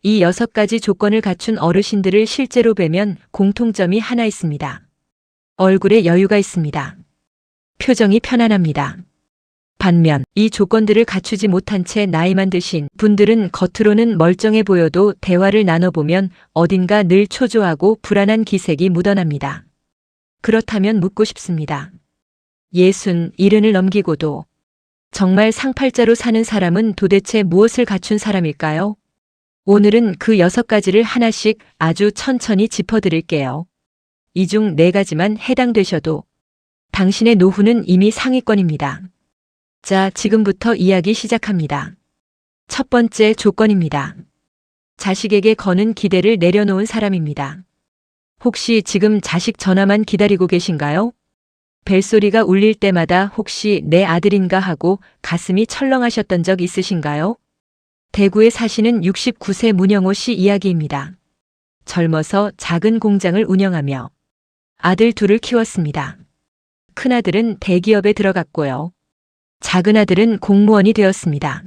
이 6가지 조건을 갖춘 어르신들을 실제로 뵈면 공통점이 하나 있습니다. 얼굴에 여유가 있습니다. 표정이 편안합니다. 반면 이 조건들을 갖추지 못한 채 나이만 드신 분들은 겉으로는 멀쩡해 보여도 대화를 나눠보면 어딘가 늘 초조하고 불안한 기색이 묻어납니다. 그렇다면 묻고 싶습니다. 60, 70을 넘기고도 정말 상팔자로 사는 사람은 도대체 무엇을 갖춘 사람일까요? 오늘은 그 6가지를 하나씩 아주 천천히 짚어드릴게요. 이 중 4가지만 해당되셔도 당신의 노후는 이미 상위권입니다. 자, 지금부터 이야기 시작합니다. 첫 번째 조건입니다. 자식에게 거는 기대를 내려놓은 사람입니다. 혹시 지금 자식 전화만 기다리고 계신가요? 벨소리가 울릴 때마다 혹시 내 아들인가 하고 가슴이 철렁하셨던 적 있으신가요? 대구에 사시는 69세 문영호 씨 이야기입니다. 젊어서 작은 공장을 운영하며 아들 둘을 키웠습니다. 큰아들은 대기업에 들어갔고요. 작은아들은 공무원이 되었습니다.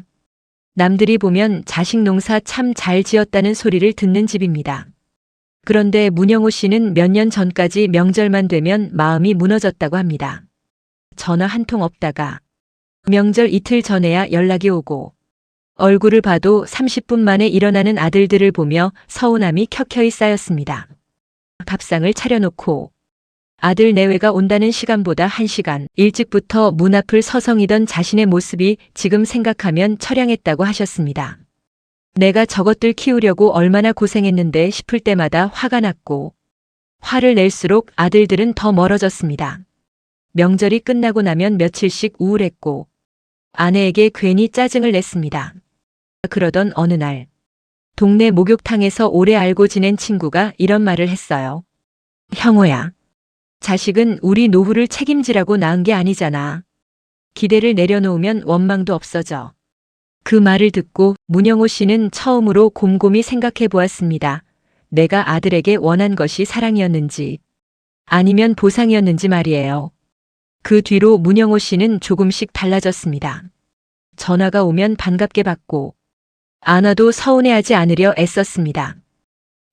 남들이 보면 자식 농사 참 잘 지었다는 소리를 듣는 집입니다. 그런데 문영호 씨는 몇 년 전까지 명절만 되면 마음이 무너졌다고 합니다. 전화 한 통 없다가 명절 이틀 전에야 연락이 오고 얼굴을 봐도 30분 만에 일어나는 아들들을 보며 서운함이 켜켜이 쌓였습니다. 밥상을 차려놓고 아들 내외가 온다는 시간보다 1시간 일찍부터 문 앞을 서성이던 자신의 모습이 지금 생각하면 처량했다고 하셨습니다. 내가 저것들 키우려고 얼마나 고생했는데 싶을 때마다 화가 났고 화를 낼수록 아들들은 더 멀어졌습니다. 명절이 끝나고 나면 며칠씩 우울했고 아내에게 괜히 짜증을 냈습니다. 그러던 어느 날 동네 목욕탕에서 오래 알고 지낸 친구가 이런 말을 했어요. 형호야, 자식은 우리 노후를 책임지라고 낳은 게 아니잖아. 기대를 내려놓으면 원망도 없어져. 그 말을 듣고 문영호 씨는 처음으로 곰곰이 생각해 보았습니다. 내가 아들에게 원한 것이 사랑이었는지 아니면 보상이었는지 말이에요. 그 뒤로 문영호 씨는 조금씩 달라졌습니다. 전화가 오면 반갑게 받고 안 와도 서운해하지 않으려 애썼습니다.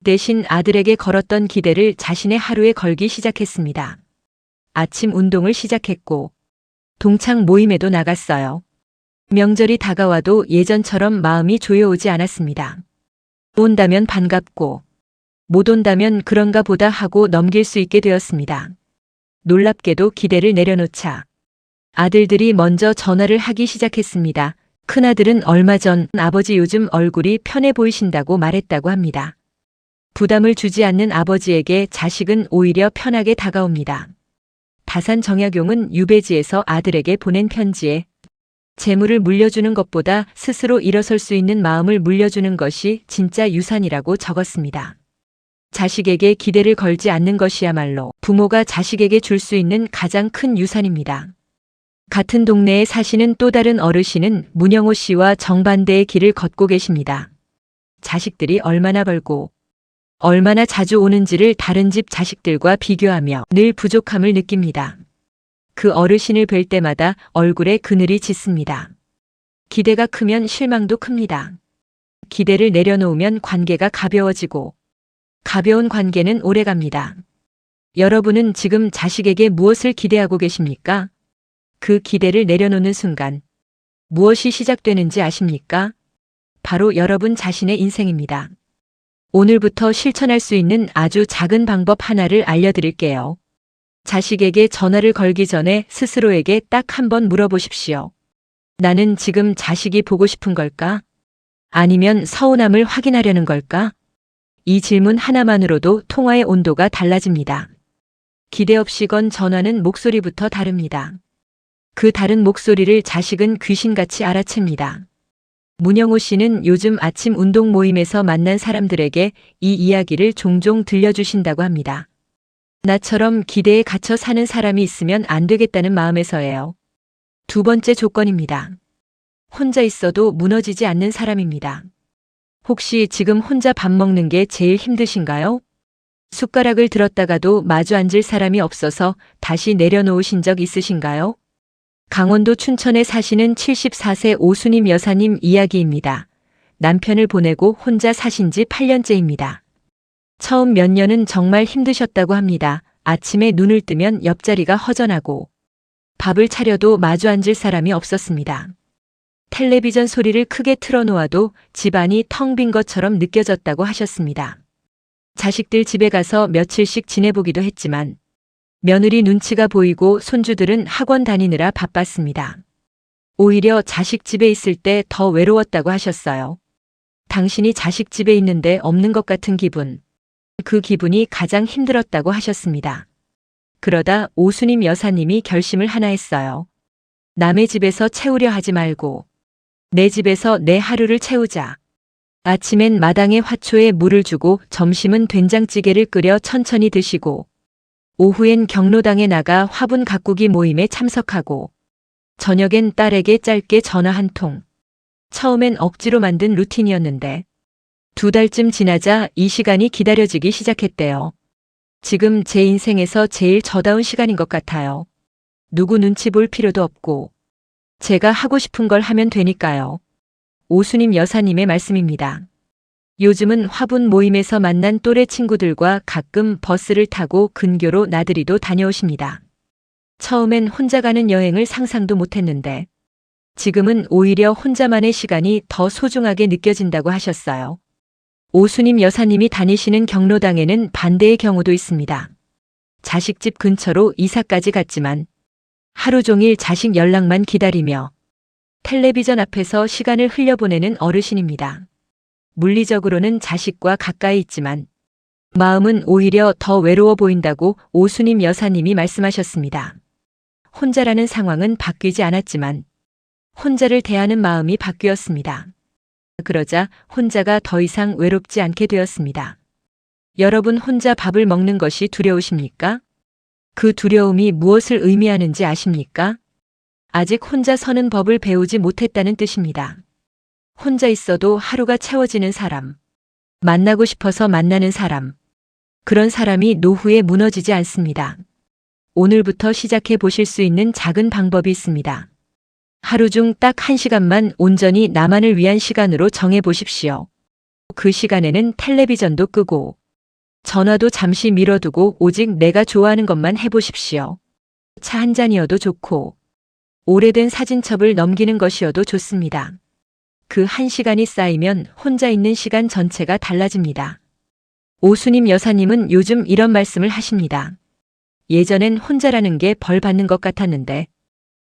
대신 아들에게 걸었던 기대를 자신의 하루에 걸기 시작했습니다. 아침 운동을 시작했고 동창 모임에도 나갔어요. 명절이 다가와도 예전처럼 마음이 조여오지 않았습니다. 온다면 반갑고 못 온다면 그런가 보다 하고 넘길 수 있게 되었습니다. 놀랍게도 기대를 내려놓자 아들들이 먼저 전화를 하기 시작했습니다. 큰아들은 얼마 전 아버지 요즘 얼굴이 편해 보이신다고 말했다고 합니다. 부담을 주지 않는 아버지에게 자식은 오히려 편하게 다가옵니다. 다산 정약용은 유배지에서 아들에게 보낸 편지에 재물을 물려주는 것보다 스스로 일어설 수 있는 마음을 물려주는 것이 진짜 유산이라고 적었습니다. 자식에게 기대를 걸지 않는 것이야말로 부모가 자식에게 줄 수 있는 가장 큰 유산입니다. 같은 동네에 사시는 또 다른 어르신은 문영호 씨와 정반대의 길을 걷고 계십니다. 자식들이 얼마나 벌고 얼마나 자주 오는지를 다른 집 자식들과 비교하며 늘 부족함을 느낍니다. 그 어르신을 뵐 때마다 얼굴에 그늘이 짙습니다. 기대가 크면 실망도 큽니다. 기대를 내려놓으면 관계가 가벼워지고 가벼운 관계는 오래갑니다. 여러분은 지금 자식에게 무엇을 기대하고 계십니까? 그 기대를 내려놓는 순간 무엇이 시작되는지 아십니까? 바로 여러분 자신의 인생입니다. 오늘부터 실천할 수 있는 아주 작은 방법 하나를 알려드릴게요. 자식에게 전화를 걸기 전에 스스로에게 딱 한 번 물어보십시오. 나는 지금 자식이 보고 싶은 걸까? 아니면 서운함을 확인하려는 걸까? 이 질문 하나만으로도 통화의 온도가 달라집니다. 기대 없이 건 전화는 목소리부터 다릅니다. 그 다른 목소리를 자식은 귀신같이 알아챕니다. 문영호 씨는 요즘 아침 운동 모임에서 만난 사람들에게 이 이야기를 종종 들려주신다고 합니다. 나처럼 기대에 갇혀 사는 사람이 있으면 안 되겠다는 마음에서예요. 두 번째 조건입니다. 혼자 있어도 무너지지 않는 사람입니다. 혹시 지금 혼자 밥 먹는 게 제일 힘드신가요? 숟가락을 들었다가도 마주 앉을 사람이 없어서 다시 내려놓으신 적 있으신가요? 강원도 춘천에 사시는 74세 오수님 여사님 이야기입니다. 남편을 보내고 혼자 사신 지 8년째입니다. 처음 몇 년은 정말 힘드셨다고 합니다. 아침에 눈을 뜨면 옆자리가 허전하고 밥을 차려도 마주 앉을 사람이 없었습니다. 텔레비전 소리를 크게 틀어놓아도 집안이 텅 빈 것처럼 느껴졌다고 하셨습니다. 자식들 집에 가서 며칠씩 지내보기도 했지만 며느리 눈치가 보이고 손주들은 학원 다니느라 바빴습니다. 오히려 자식 집에 있을 때 더 외로웠다고 하셨어요. 당신이 자식 집에 있는데 없는 것 같은 기분. 그 기분이 가장 힘들었다고 하셨습니다. 그러다 오수님 여사님이 결심을 하나 했어요. 남의 집에서 채우려 하지 말고 내 집에서 내 하루를 채우자. 아침엔 마당에 화초에 물을 주고 점심은 된장찌개를 끓여 천천히 드시고 오후엔 경로당에 나가 화분 가꾸기 모임에 참석하고 저녁엔 딸에게 짧게 전화 한 통. 처음엔 억지로 만든 루틴이었는데 2달쯤 지나자 이 시간이 기다려지기 시작했대요. 지금 제 인생에서 제일 저다운 시간인 것 같아요. 누구 눈치 볼 필요도 없고 제가 하고 싶은 걸 하면 되니까요. 오수님 여사님의 말씀입니다. 요즘은 화분 모임에서 만난 또래 친구들과 가끔 버스를 타고 근교로 나들이도 다녀오십니다. 처음엔 혼자 가는 여행을 상상도 못했는데 지금은 오히려 혼자만의 시간이 더 소중하게 느껴진다고 하셨어요. 오수님 여사님이 다니시는 경로당에는 반대의 경우도 있습니다. 자식집 근처로 이사까지 갔지만 하루 종일 자식 연락만 기다리며 텔레비전 앞에서 시간을 흘려보내는 어르신입니다. 물리적으로는 자식과 가까이 있지만 마음은 오히려 더 외로워 보인다고 오수님 여사님이 말씀하셨습니다. 혼자라는 상황은 바뀌지 않았지만 혼자를 대하는 마음이 바뀌었습니다. 그러자 혼자가 더 이상 외롭지 않게 되었습니다. 여러분 혼자 밥을 먹는 것이 두려우십니까? 그 두려움이 무엇을 의미하는지 아십니까? 아직 혼자 서는 법을 배우지 못했다는 뜻입니다. 혼자 있어도 하루가 채워지는 사람, 만나고 싶어서 만나는 사람, 그런 사람이 노후에 무너지지 않습니다. 오늘부터 시작해 보실 수 있는 작은 방법이 있습니다. 하루 중 딱 1시간만 온전히 나만을 위한 시간으로 정해 보십시오. 그 시간에는 텔레비전도 끄고 전화도 잠시 미뤄두고 오직 내가 좋아하는 것만 해보십시오. 차 한 잔이어도 좋고 오래된 사진첩을 넘기는 것이어도 좋습니다. 그 1시간이 쌓이면 혼자 있는 시간 전체가 달라집니다. 오수님 여사님은 요즘 이런 말씀을 하십니다. 예전엔 혼자라는 게 벌 받는 것 같았는데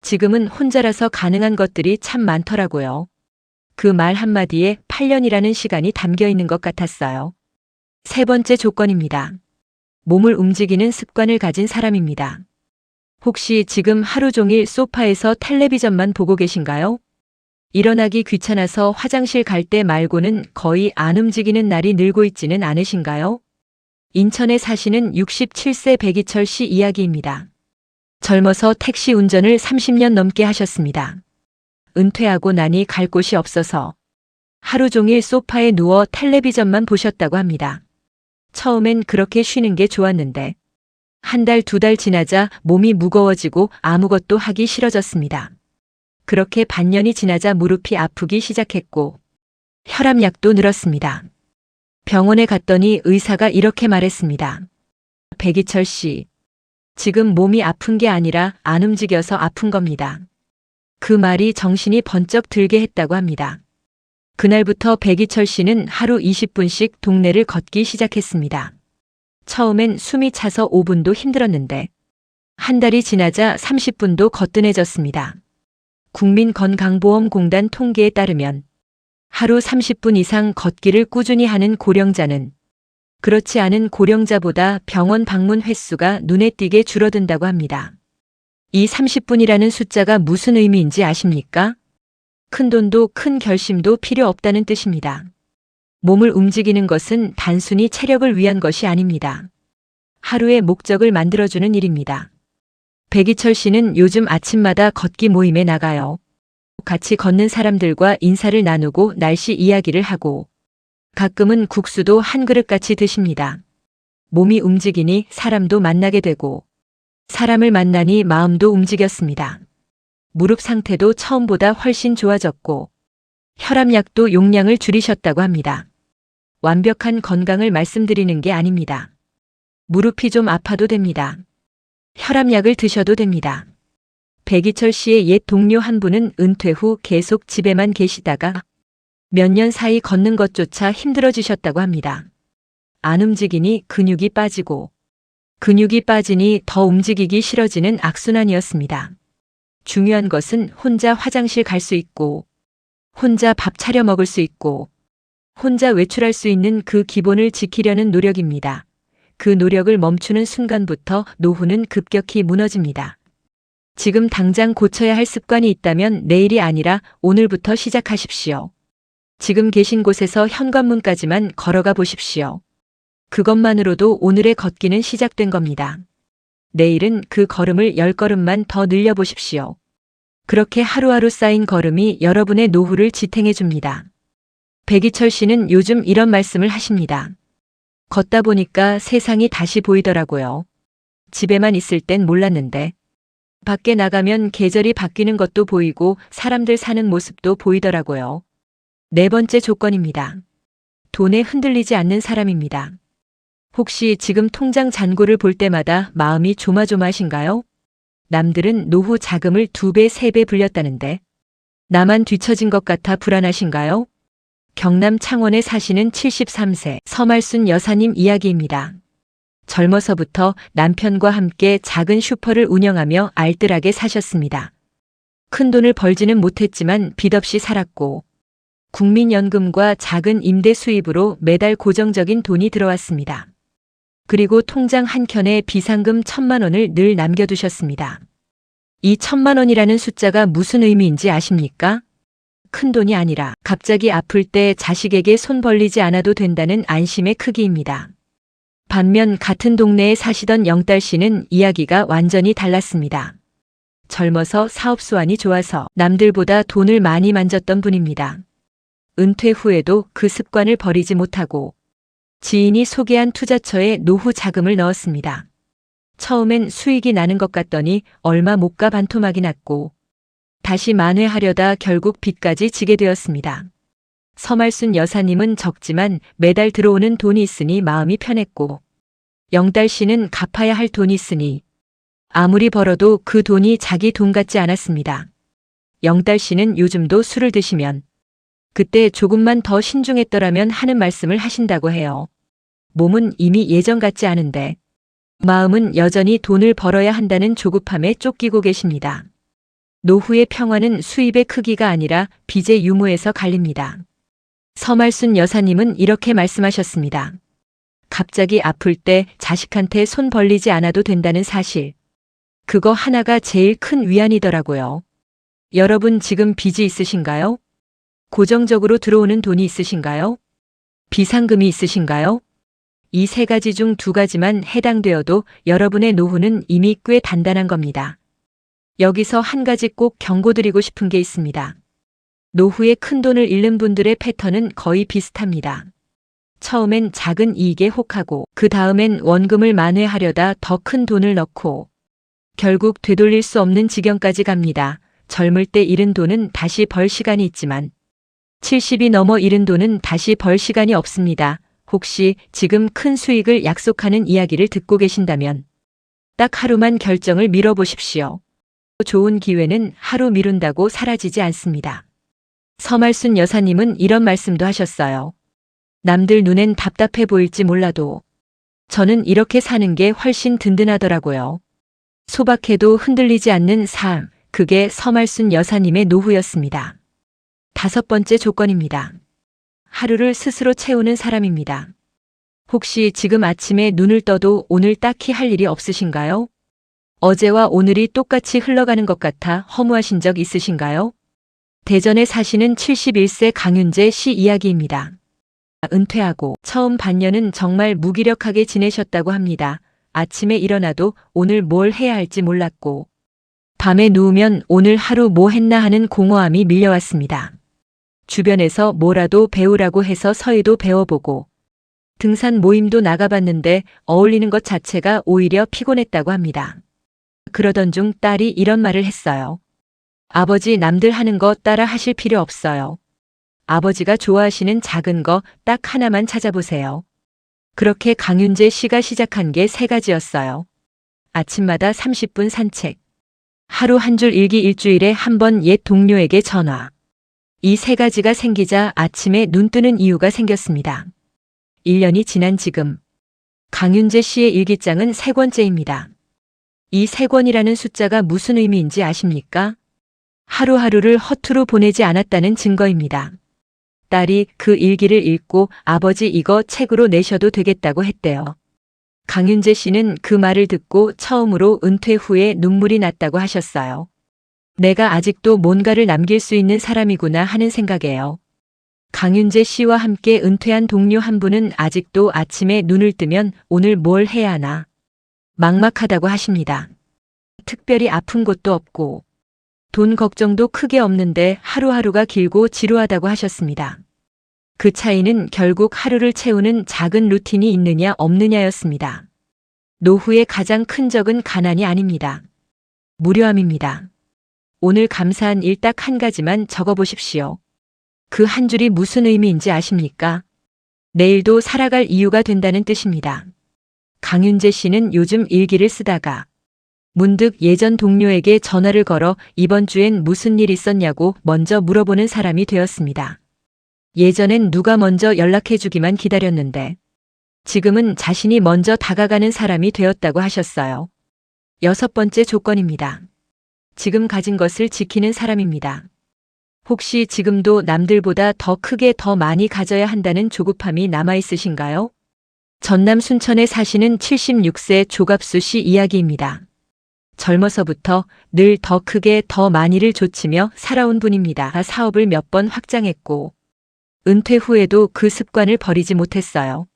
지금은 혼자라서 가능한 것들이 참 많더라고요. 그 말 한마디에 8년이라는 시간이 담겨 있는 것 같았어요. 세 번째 조건입니다. 몸을 움직이는 습관을 가진 사람입니다. 혹시 지금 하루 종일 소파에서 텔레비전만 보고 계신가요? 일어나기 귀찮아서 화장실 갈 때 말고는 거의 안 움직이는 날이 늘고 있지는 않으신가요? 인천에 사시는 67세 백이철 씨 이야기입니다. 젊어서 택시 운전을 30년 넘게 하셨습니다. 은퇴하고 나니 갈 곳이 없어서 하루 종일 소파에 누워 텔레비전만 보셨다고 합니다. 처음엔 그렇게 쉬는 게 좋았는데 한 달, 두 달 지나자 몸이 무거워지고 아무것도 하기 싫어졌습니다. 그렇게 반년이 지나자 무릎이 아프기 시작했고 혈압약도 늘었습니다. 병원에 갔더니 의사가 이렇게 말했습니다. 백이철 씨, 지금 몸이 아픈 게 아니라 안 움직여서 아픈 겁니다. 그 말이 정신이 번쩍 들게 했다고 합니다. 그날부터 백이철 씨는 하루 20분씩 동네를 걷기 시작했습니다. 처음엔 숨이 차서 5분도 힘들었는데 한 달이 지나자 30분도 거뜬해졌습니다. 국민건강보험공단 통계에 따르면 하루 30분 이상 걷기를 꾸준히 하는 고령자는 그렇지 않은 고령자보다 병원 방문 횟수가 눈에 띄게 줄어든다고 합니다. 이 30분이라는 숫자가 무슨 의미인지 아십니까? 큰 돈도 큰 결심도 필요 없다는 뜻입니다. 몸을 움직이는 것은 단순히 체력을 위한 것이 아닙니다. 하루의 목적을 만들어주는 일입니다. 백이철 씨는 요즘 아침마다 걷기 모임에 나가요. 같이 걷는 사람들과 인사를 나누고 날씨 이야기를 하고 가끔은 국수도 한 그릇같이 드십니다. 몸이 움직이니 사람도 만나게 되고 사람을 만나니 마음도 움직였습니다. 무릎 상태도 처음보다 훨씬 좋아졌고 혈압약도 용량을 줄이셨다고 합니다. 완벽한 건강을 말씀드리는 게 아닙니다. 무릎이 좀 아파도 됩니다. 혈압약을 드셔도 됩니다. 백이철 씨의 옛 동료 한 분은 은퇴 후 계속 집에만 계시다가 몇 년 사이 걷는 것조차 힘들어지셨다고 합니다. 안 움직이니 근육이 빠지고 근육이 빠지니 더 움직이기 싫어지는 악순환이었습니다. 중요한 것은 혼자 화장실 갈 수 있고 혼자 밥 차려 먹을 수 있고 혼자 외출할 수 있는 그 기본을 지키려는 노력입니다. 그 노력을 멈추는 순간부터 노후는 급격히 무너집니다. 지금 당장 고쳐야 할 습관이 있다면 내일이 아니라 오늘부터 시작하십시오. 지금 계신 곳에서 현관문까지만 걸어가 보십시오. 그것만으로도 오늘의 걷기는 시작된 겁니다. 내일은 그 걸음을 10걸음만 더 늘려보십시오. 그렇게 하루하루 쌓인 걸음이 여러분의 노후를 지탱해 줍니다. 백이철 씨는 요즘 이런 말씀을 하십니다. 걷다 보니까 세상이 다시 보이더라고요. 집에만 있을 땐 몰랐는데 밖에 나가면 계절이 바뀌는 것도 보이고 사람들 사는 모습도 보이더라고요. 네 번째 조건입니다. 돈에 흔들리지 않는 사람입니다. 혹시 지금 통장 잔고를 볼 때마다 마음이 조마조마하신가요? 남들은 노후 자금을 2배, 3배 불렸다는데 나만 뒤처진 것 같아 불안하신가요? 경남 창원에 사시는 73세 서말순 여사님 이야기입니다. 젊어서부터 남편과 함께 작은 슈퍼를 운영하며 알뜰하게 사셨습니다. 큰 돈을 벌지는 못했지만 빚 없이 살았고 국민연금과 작은 임대 수입으로 매달 고정적인 돈이 들어왔습니다. 그리고 통장 한켠에 비상금 1,000만 원을 늘 남겨두셨습니다. 이 1,000만 원이라는 숫자가 무슨 의미인지 아십니까? 큰 돈이 아니라 갑자기 아플 때 자식에게 손 벌리지 않아도 된다는 안심의 크기입니다. 반면 같은 동네에 사시던 영달 씨는 이야기가 완전히 달랐습니다. 젊어서 사업 수완이 좋아서 남들보다 돈을 많이 만졌던 분입니다. 은퇴 후에도 그 습관을 버리지 못하고 지인이 소개한 투자처에 노후 자금을 넣었습니다. 처음엔 수익이 나는 것 같더니 얼마 못 가 반토막이 났고 다시 만회하려다 결국 빚까지 지게 되었습니다. 서말순 여사님은 적지만 매달 들어오는 돈이 있으니 마음이 편했고 영달 씨는 갚아야 할 돈이 있으니 아무리 벌어도 그 돈이 자기 돈 같지 않았습니다. 영달 씨는 요즘도 술을 드시면 그때 조금만 더 신중했더라면 하는 말씀을 하신다고 해요. 몸은 이미 예전 같지 않은데 마음은 여전히 돈을 벌어야 한다는 조급함에 쫓기고 계십니다. 노후의 평화는 수입의 크기가 아니라 빚의 유무에서 갈립니다. 서말순 여사님은 이렇게 말씀하셨습니다. 갑자기 아플 때 자식한테 손 벌리지 않아도 된다는 사실. 그거 하나가 제일 큰 위안이더라고요. 여러분 지금 빚이 있으신가요? 고정적으로 들어오는 돈이 있으신가요? 비상금이 있으신가요? 이 세 가지 중 두 가지만 해당되어도 여러분의 노후는 이미 꽤 단단한 겁니다. 여기서 한 가지 꼭 경고드리고 싶은 게 있습니다. 노후에 큰돈을 잃는 분들의 패턴은 거의 비슷합니다. 처음엔 작은 이익에 혹하고 그 다음엔 원금을 만회하려다 더 큰 돈을 넣고 결국 되돌릴 수 없는 지경까지 갑니다. 젊을 때 잃은 돈은 다시 벌 시간이 있지만 70이 넘어 잃은 돈은 다시 벌 시간이 없습니다. 혹시 지금 큰 수익을 약속하는 이야기를 듣고 계신다면 딱 하루만 결정을 미뤄보십시오. 좋은 기회는 하루 미룬다고 사라지지 않습니다. 서말순 여사님은 이런 말씀도 하셨어요. 남들 눈엔 답답해 보일지 몰라도 저는 이렇게 사는 게 훨씬 든든하더라고요. 소박해도 흔들리지 않는 삶, 그게 서말순 여사님의 노후였습니다. 5번째 조건입니다. 하루를 스스로 채우는 사람입니다. 혹시 지금 아침에 눈을 떠도 오늘 딱히 할 일이 없으신가요? 어제와 오늘이 똑같이 흘러가는 것 같아 허무하신 적 있으신가요? 대전에 사시는 71세 강윤재 씨 이야기입니다. 은퇴하고 처음 반년은 정말 무기력하게 지내셨다고 합니다. 아침에 일어나도 오늘 뭘 해야 할지 몰랐고 밤에 누우면 오늘 하루 뭐 했나 하는 공허함이 밀려왔습니다. 주변에서 뭐라도 배우라고 해서 서예도 배워보고 등산 모임도 나가봤는데 어울리는 것 자체가 오히려 피곤했다고 합니다. 그러던 중 딸이 이런 말을 했어요. 아버지, 남들 하는 거 따라 하실 필요 없어요. 아버지가 좋아하시는 작은 거 딱 하나만 찾아보세요. 그렇게 강윤재 씨가 시작한 게 3가지였어요. 아침마다 30분 산책, 하루 한 줄 일기, 일주일에 한 번 옛 동료에게 전화. 이 3가지가 생기자 아침에 눈 뜨는 이유가 생겼습니다. 1년이 지난 지금 강윤재 씨의 일기장은 3권째입니다. 이 3권이라는 숫자가 무슨 의미인지 아십니까? 하루하루를 허투루 보내지 않았다는 증거입니다. 딸이 그 일기를 읽고 아버지 이거 책으로 내셔도 되겠다고 했대요. 강윤재 씨는 그 말을 듣고 처음으로 은퇴 후에 눈물이 났다고 하셨어요. 내가 아직도 뭔가를 남길 수 있는 사람이구나 하는 생각에요. 강윤재 씨와 함께 은퇴한 동료 한 분은 아직도 아침에 눈을 뜨면 오늘 뭘 해야 하나 막막하다고 하십니다. 특별히 아픈 곳도 없고 돈 걱정도 크게 없는데 하루하루가 길고 지루하다고 하셨습니다. 그 차이는 결국 하루를 채우는 작은 루틴이 있느냐 없느냐였습니다. 노후의 가장 큰 적은 가난이 아닙니다. 무료함입니다. 오늘 감사한 일 딱 한 가지만 적어보십시오. 그 한 줄이 무슨 의미인지 아십니까? 내일도 살아갈 이유가 된다는 뜻입니다. 강윤재 씨는 요즘 일기를 쓰다가 문득 예전 동료에게 전화를 걸어 이번 주엔 무슨 일 있었냐고 먼저 물어보는 사람이 되었습니다. 예전엔 누가 먼저 연락해주기만 기다렸는데 지금은 자신이 먼저 다가가는 사람이 되었다고 하셨어요. 6번째 조건입니다. 지금 가진 것을 지키는 사람입니다. 혹시 지금도 남들보다 더 크게 더 많이 가져야 한다는 조급함이 남아있으신가요? 전남 순천에 사시는 76세 조갑수 씨 이야기입니다. 젊어서부터 늘 더 크게 더 많이를 좇으며 살아온 분입니다. 사업을 몇 번 확장했고 은퇴 후에도 그 습관을 버리지 못했어요.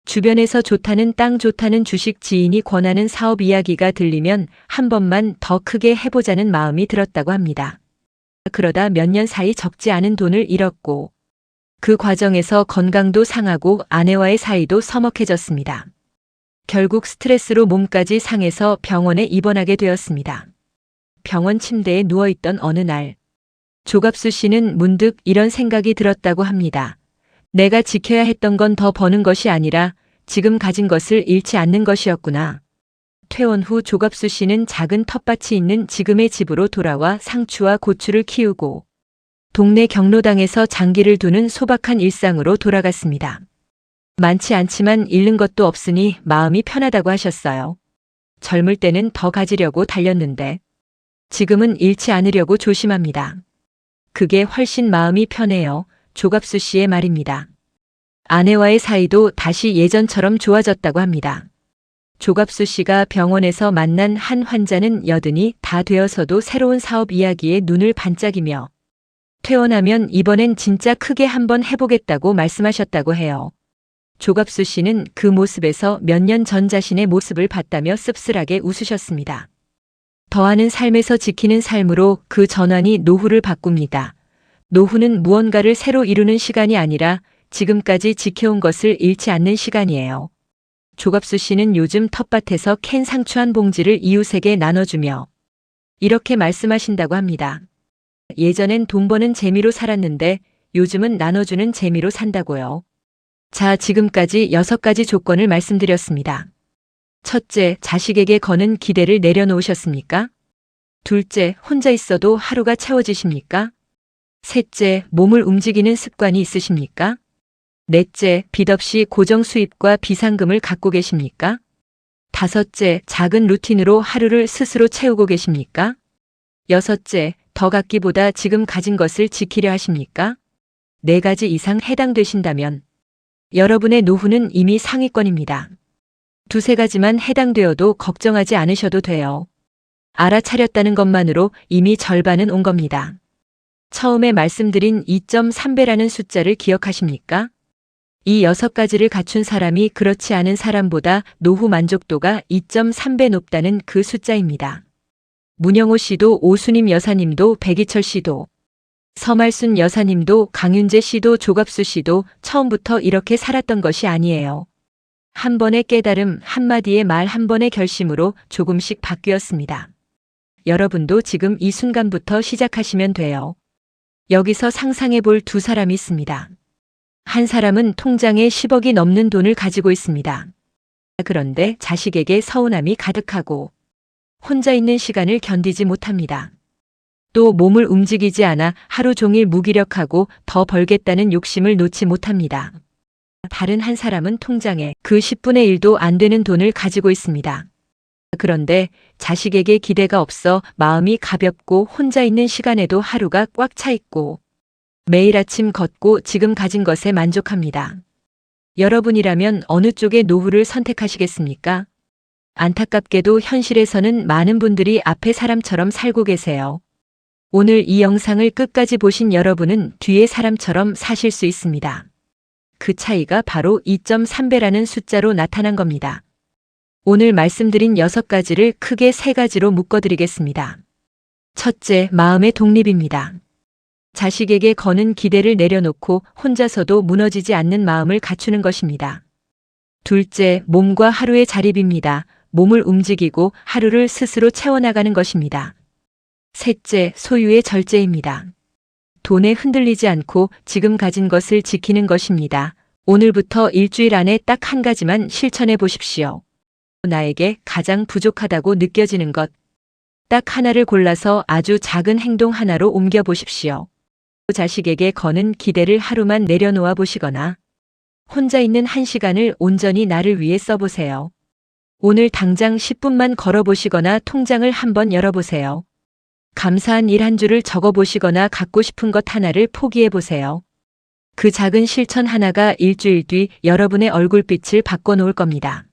주변에서 좋다는 땅, 좋다는 주식, 지인이 권하는 사업 이야기가 들리면 한 번만 더 크게 해보자는 마음이 들었다고 합니다. 그러다 몇 년 사이 적지 않은 돈을 잃었고 그 과정에서 건강도 상하고 아내와의 사이도 서먹해졌습니다. 결국 스트레스로 몸까지 상해서 병원에 입원하게 되었습니다. 병원 침대에 누워있던 어느 날 조갑수 씨는 문득 이런 생각이 들었다고 합니다. 내가 지켜야 했던 건 더 버는 것이 아니라 지금 가진 것을 잃지 않는 것이었구나. 퇴원 후 조갑수 씨는 작은 텃밭이 있는 지금의 집으로 돌아와 상추와 고추를 키우고 동네 경로당에서 장기를 두는 소박한 일상으로 돌아갔습니다. 많지 않지만 잃는 것도 없으니 마음이 편하다고 하셨어요. 젊을 때는 더 가지려고 달렸는데 지금은 잃지 않으려고 조심합니다. 그게 훨씬 마음이 편해요. 조갑수 씨의 말입니다. 아내와의 사이도 다시 예전처럼 좋아졌다고 합니다. 조갑수 씨가 병원에서 만난 한 환자는 여든이 다 되어서도 새로운 사업 이야기에 눈을 반짝이며 퇴원하면 이번엔 진짜 크게 한번 해보겠다고 말씀하셨다고 해요. 조갑수 씨는 그 모습에서 몇 년 전 자신의 모습을 봤다며 씁쓸하게 웃으셨습니다. 더하는 삶에서 지키는 삶으로 그 전환이 노후를 바꿉니다. 노후는 무언가를 새로 이루는 시간이 아니라 지금까지 지켜온 것을 잃지 않는 시간이에요. 조갑수 씨는 요즘 텃밭에서 캔 상추 한 봉지를 이웃에게 나눠주며 이렇게 말씀하신다고 합니다. 예전엔 돈 버는 재미로 살았는데 요즘은 나눠주는 재미로 산다고요. 자, 지금까지 6가지 조건을 말씀드렸습니다. 첫째, 자식에게 거는 기대를 내려놓으셨습니까? 둘째, 혼자 있어도 하루가 채워지십니까? 셋째, 몸을 움직이는 습관이 있으십니까? 넷째, 빚 없이 고정 수입과 비상금을 갖고 계십니까? 다섯째, 작은 루틴으로 하루를 스스로 채우고 계십니까? 여섯째, 더 갖기보다 지금 가진 것을 지키려 하십니까? 4가지 이상 해당되신다면 여러분의 노후는 이미 상위권입니다. 2-3가지만 해당되어도 걱정하지 않으셔도 돼요. 알아차렸다는 것만으로 이미 절반은 온 겁니다. 처음에 말씀드린 2.3배라는 숫자를 기억하십니까? 이 6가지를 갖춘 사람이 그렇지 않은 사람보다 노후 만족도가 2.3배 높다는 그 숫자입니다. 문영호 씨도 오수님 여사님도 백이철 씨도 서말순 여사님도 강윤재 씨도 조갑수 씨도 처음부터 이렇게 살았던 것이 아니에요. 한 번의 깨달음, 한마디의 말, 한 번의 결심으로 조금씩 바뀌었습니다. 여러분도 지금 이 순간부터 시작하시면 돼요. 여기서 상상해 볼 2사람이 있습니다. 한 사람은 통장에 10억이 넘는 돈을 가지고 있습니다. 그런데 자식에게 서운함이 가득하고 혼자 있는 시간을 견디지 못합니다. 또 몸을 움직이지 않아 하루 종일 무기력하고 더 벌겠다는 욕심을 놓지 못합니다. 다른 한 사람은 통장에 그 10분의 1도 안 되는 돈을 가지고 있습니다. 그런데 자식에게 기대가 없어 마음이 가볍고 혼자 있는 시간에도 하루가 꽉 차 있고 매일 아침 걷고 지금 가진 것에 만족합니다. 여러분이라면 어느 쪽의 노후를 선택하시겠습니까? 안타깝게도 현실에서는 많은 분들이 앞의 사람처럼 살고 계세요. 오늘 이 영상을 끝까지 보신 여러분은 뒤의 사람처럼 사실 수 있습니다. 그 차이가 바로 2.3배라는 숫자로 나타난 겁니다. 오늘 말씀드린 6가지를 크게 3가지로 묶어드리겠습니다. 첫째, 마음의 독립입니다. 자식에게 거는 기대를 내려놓고 혼자서도 무너지지 않는 마음을 갖추는 것입니다. 둘째, 몸과 하루의 자립입니다. 몸을 움직이고 하루를 스스로 채워나가는 것입니다. 셋째, 소유의 절제입니다. 돈에 흔들리지 않고 지금 가진 것을 지키는 것입니다. 오늘부터 일주일 안에 딱 한 가지만 실천해 보십시오. 나에게 가장 부족하다고 느껴지는 것. 딱 하나를 골라서 아주 작은 행동 하나로 옮겨 보십시오. 자식에게 거는 기대를 하루만 내려놓아 보시거나 혼자 있는 1시간을 온전히 나를 위해 써보세요. 오늘 당장 10분만 걸어보시거나 통장을 한번 열어보세요. 감사한 일 한 줄을 적어보시거나 갖고 싶은 것 하나를 포기해보세요. 그 작은 실천 하나가 일주일 뒤 여러분의 얼굴빛을 바꿔놓을 겁니다.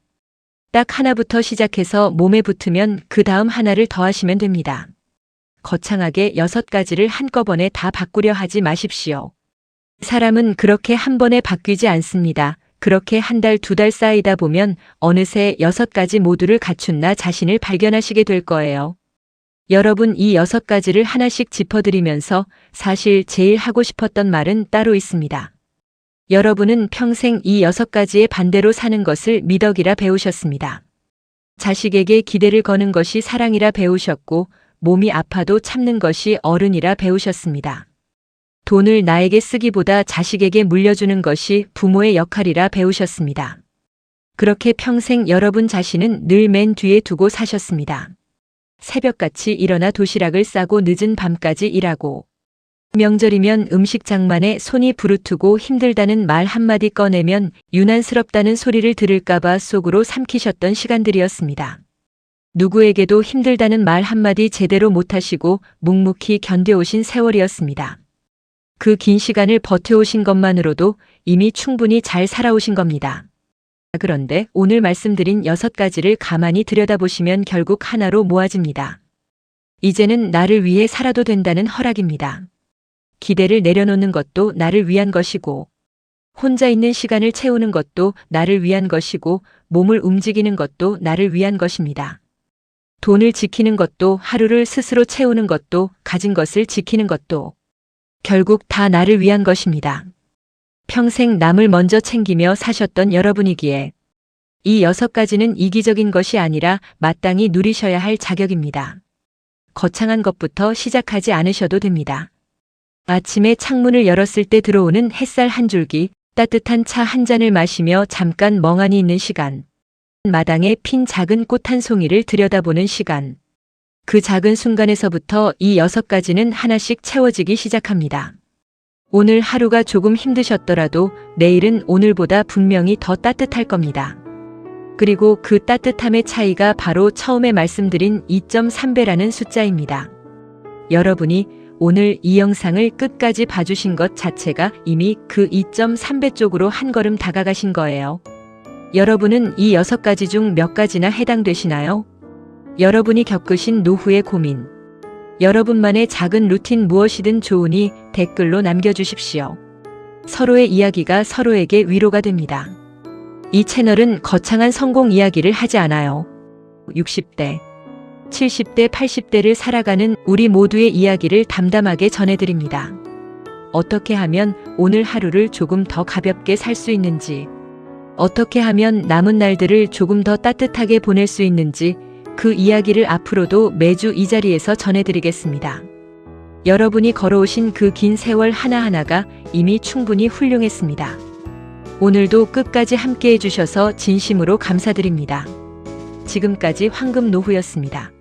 딱 하나부터 시작해서 몸에 붙으면 그 다음 하나를 더하시면 됩니다. 거창하게 6가지를 한꺼번에 다 바꾸려 하지 마십시오. 사람은 그렇게 한 번에 바뀌지 않습니다. 그렇게 한 달, 2달 쌓이다 보면 어느새 6가지 모두를 갖춘 나 자신을 발견하시게 될 거예요. 여러분 이 6가지를 하나씩 짚어드리면서 사실 제일 하고 싶었던 말은 따로 있습니다. 여러분은 평생 이 6가지의 반대로 사는 것을 미덕이라 배우셨습니다. 자식에게 기대를 거는 것이 사랑이라 배우셨고 몸이 아파도 참는 것이 어른이라 배우셨습니다. 돈을 나에게 쓰기보다 자식에게 물려주는 것이 부모의 역할이라 배우셨습니다. 그렇게 평생 여러분 자신은 늘 맨 뒤에 두고 사셨습니다. 새벽같이 일어나 도시락을 싸고 늦은 밤까지 일하고 명절이면 음식 장만에 손이 부르트고 힘들다는 말 한마디 꺼내면 유난스럽다는 소리를 들을까봐 속으로 삼키셨던 시간들이었습니다. 누구에게도 힘들다는 말 한마디 제대로 못하시고 묵묵히 견뎌오신 세월이었습니다. 그 긴 시간을 버텨오신 것만으로도 이미 충분히 잘 살아오신 겁니다. 그런데 오늘 말씀드린 6가지를 가만히 들여다보시면 결국 하나로 모아집니다. 이제는 나를 위해 살아도 된다는 허락입니다. 기대를 내려놓는 것도 나를 위한 것이고 혼자 있는 시간을 채우는 것도 나를 위한 것이고 몸을 움직이는 것도 나를 위한 것입니다. 돈을 지키는 것도 하루를 스스로 채우는 것도 가진 것을 지키는 것도 결국 다 나를 위한 것입니다. 평생 남을 먼저 챙기며 사셨던 여러분이기에 이 6가지는 이기적인 것이 아니라 마땅히 누리셔야 할 자격입니다. 거창한 것부터 시작하지 않으셔도 됩니다. 아침에 창문을 열었을 때 들어오는 햇살 한 줄기, 따뜻한 차 한 잔을 마시며 잠깐 멍하니 있는 시간, 마당에 핀 작은 꽃 한 송이를 들여다보는 시간. 그 작은 순간에서부터 이 6가지는 하나씩 채워지기 시작합니다. 오늘 하루가 조금 힘드셨더라도 내일은 오늘보다 분명히 더 따뜻할 겁니다. 그리고 그 따뜻함의 차이가 바로 처음에 말씀드린 2.3배라는 숫자입니다. 여러분이 오늘 이 영상을 끝까지 봐주신 것 자체가 이미 그 2.3배 쪽으로 한 걸음 다가가신 거예요. 여러분은 이 6가지 중 몇 가지나 해당되시나요? 여러분이 겪으신 노후의 고민, 여러분만의 작은 루틴 무엇이든 좋으니 댓글로 남겨주십시오. 서로의 이야기가 서로에게 위로가 됩니다. 이 채널은 거창한 성공 이야기를 하지 않아요. 60대, 70대, 80대를 살아가는 우리 모두의 이야기를 담담하게 전해드립니다. 어떻게 하면 오늘 하루를 조금 더 가볍게 살 수 있는지, 어떻게 하면 남은 날들을 조금 더 따뜻하게 보낼 수 있는지 그 이야기를 앞으로도 매주 이 자리에서 전해드리겠습니다. 여러분이 걸어오신 그 긴 세월 하나하나가 이미 충분히 훌륭했습니다. 오늘도 끝까지 함께 해주셔서 진심으로 감사드립니다. 지금까지 황금노후였습니다.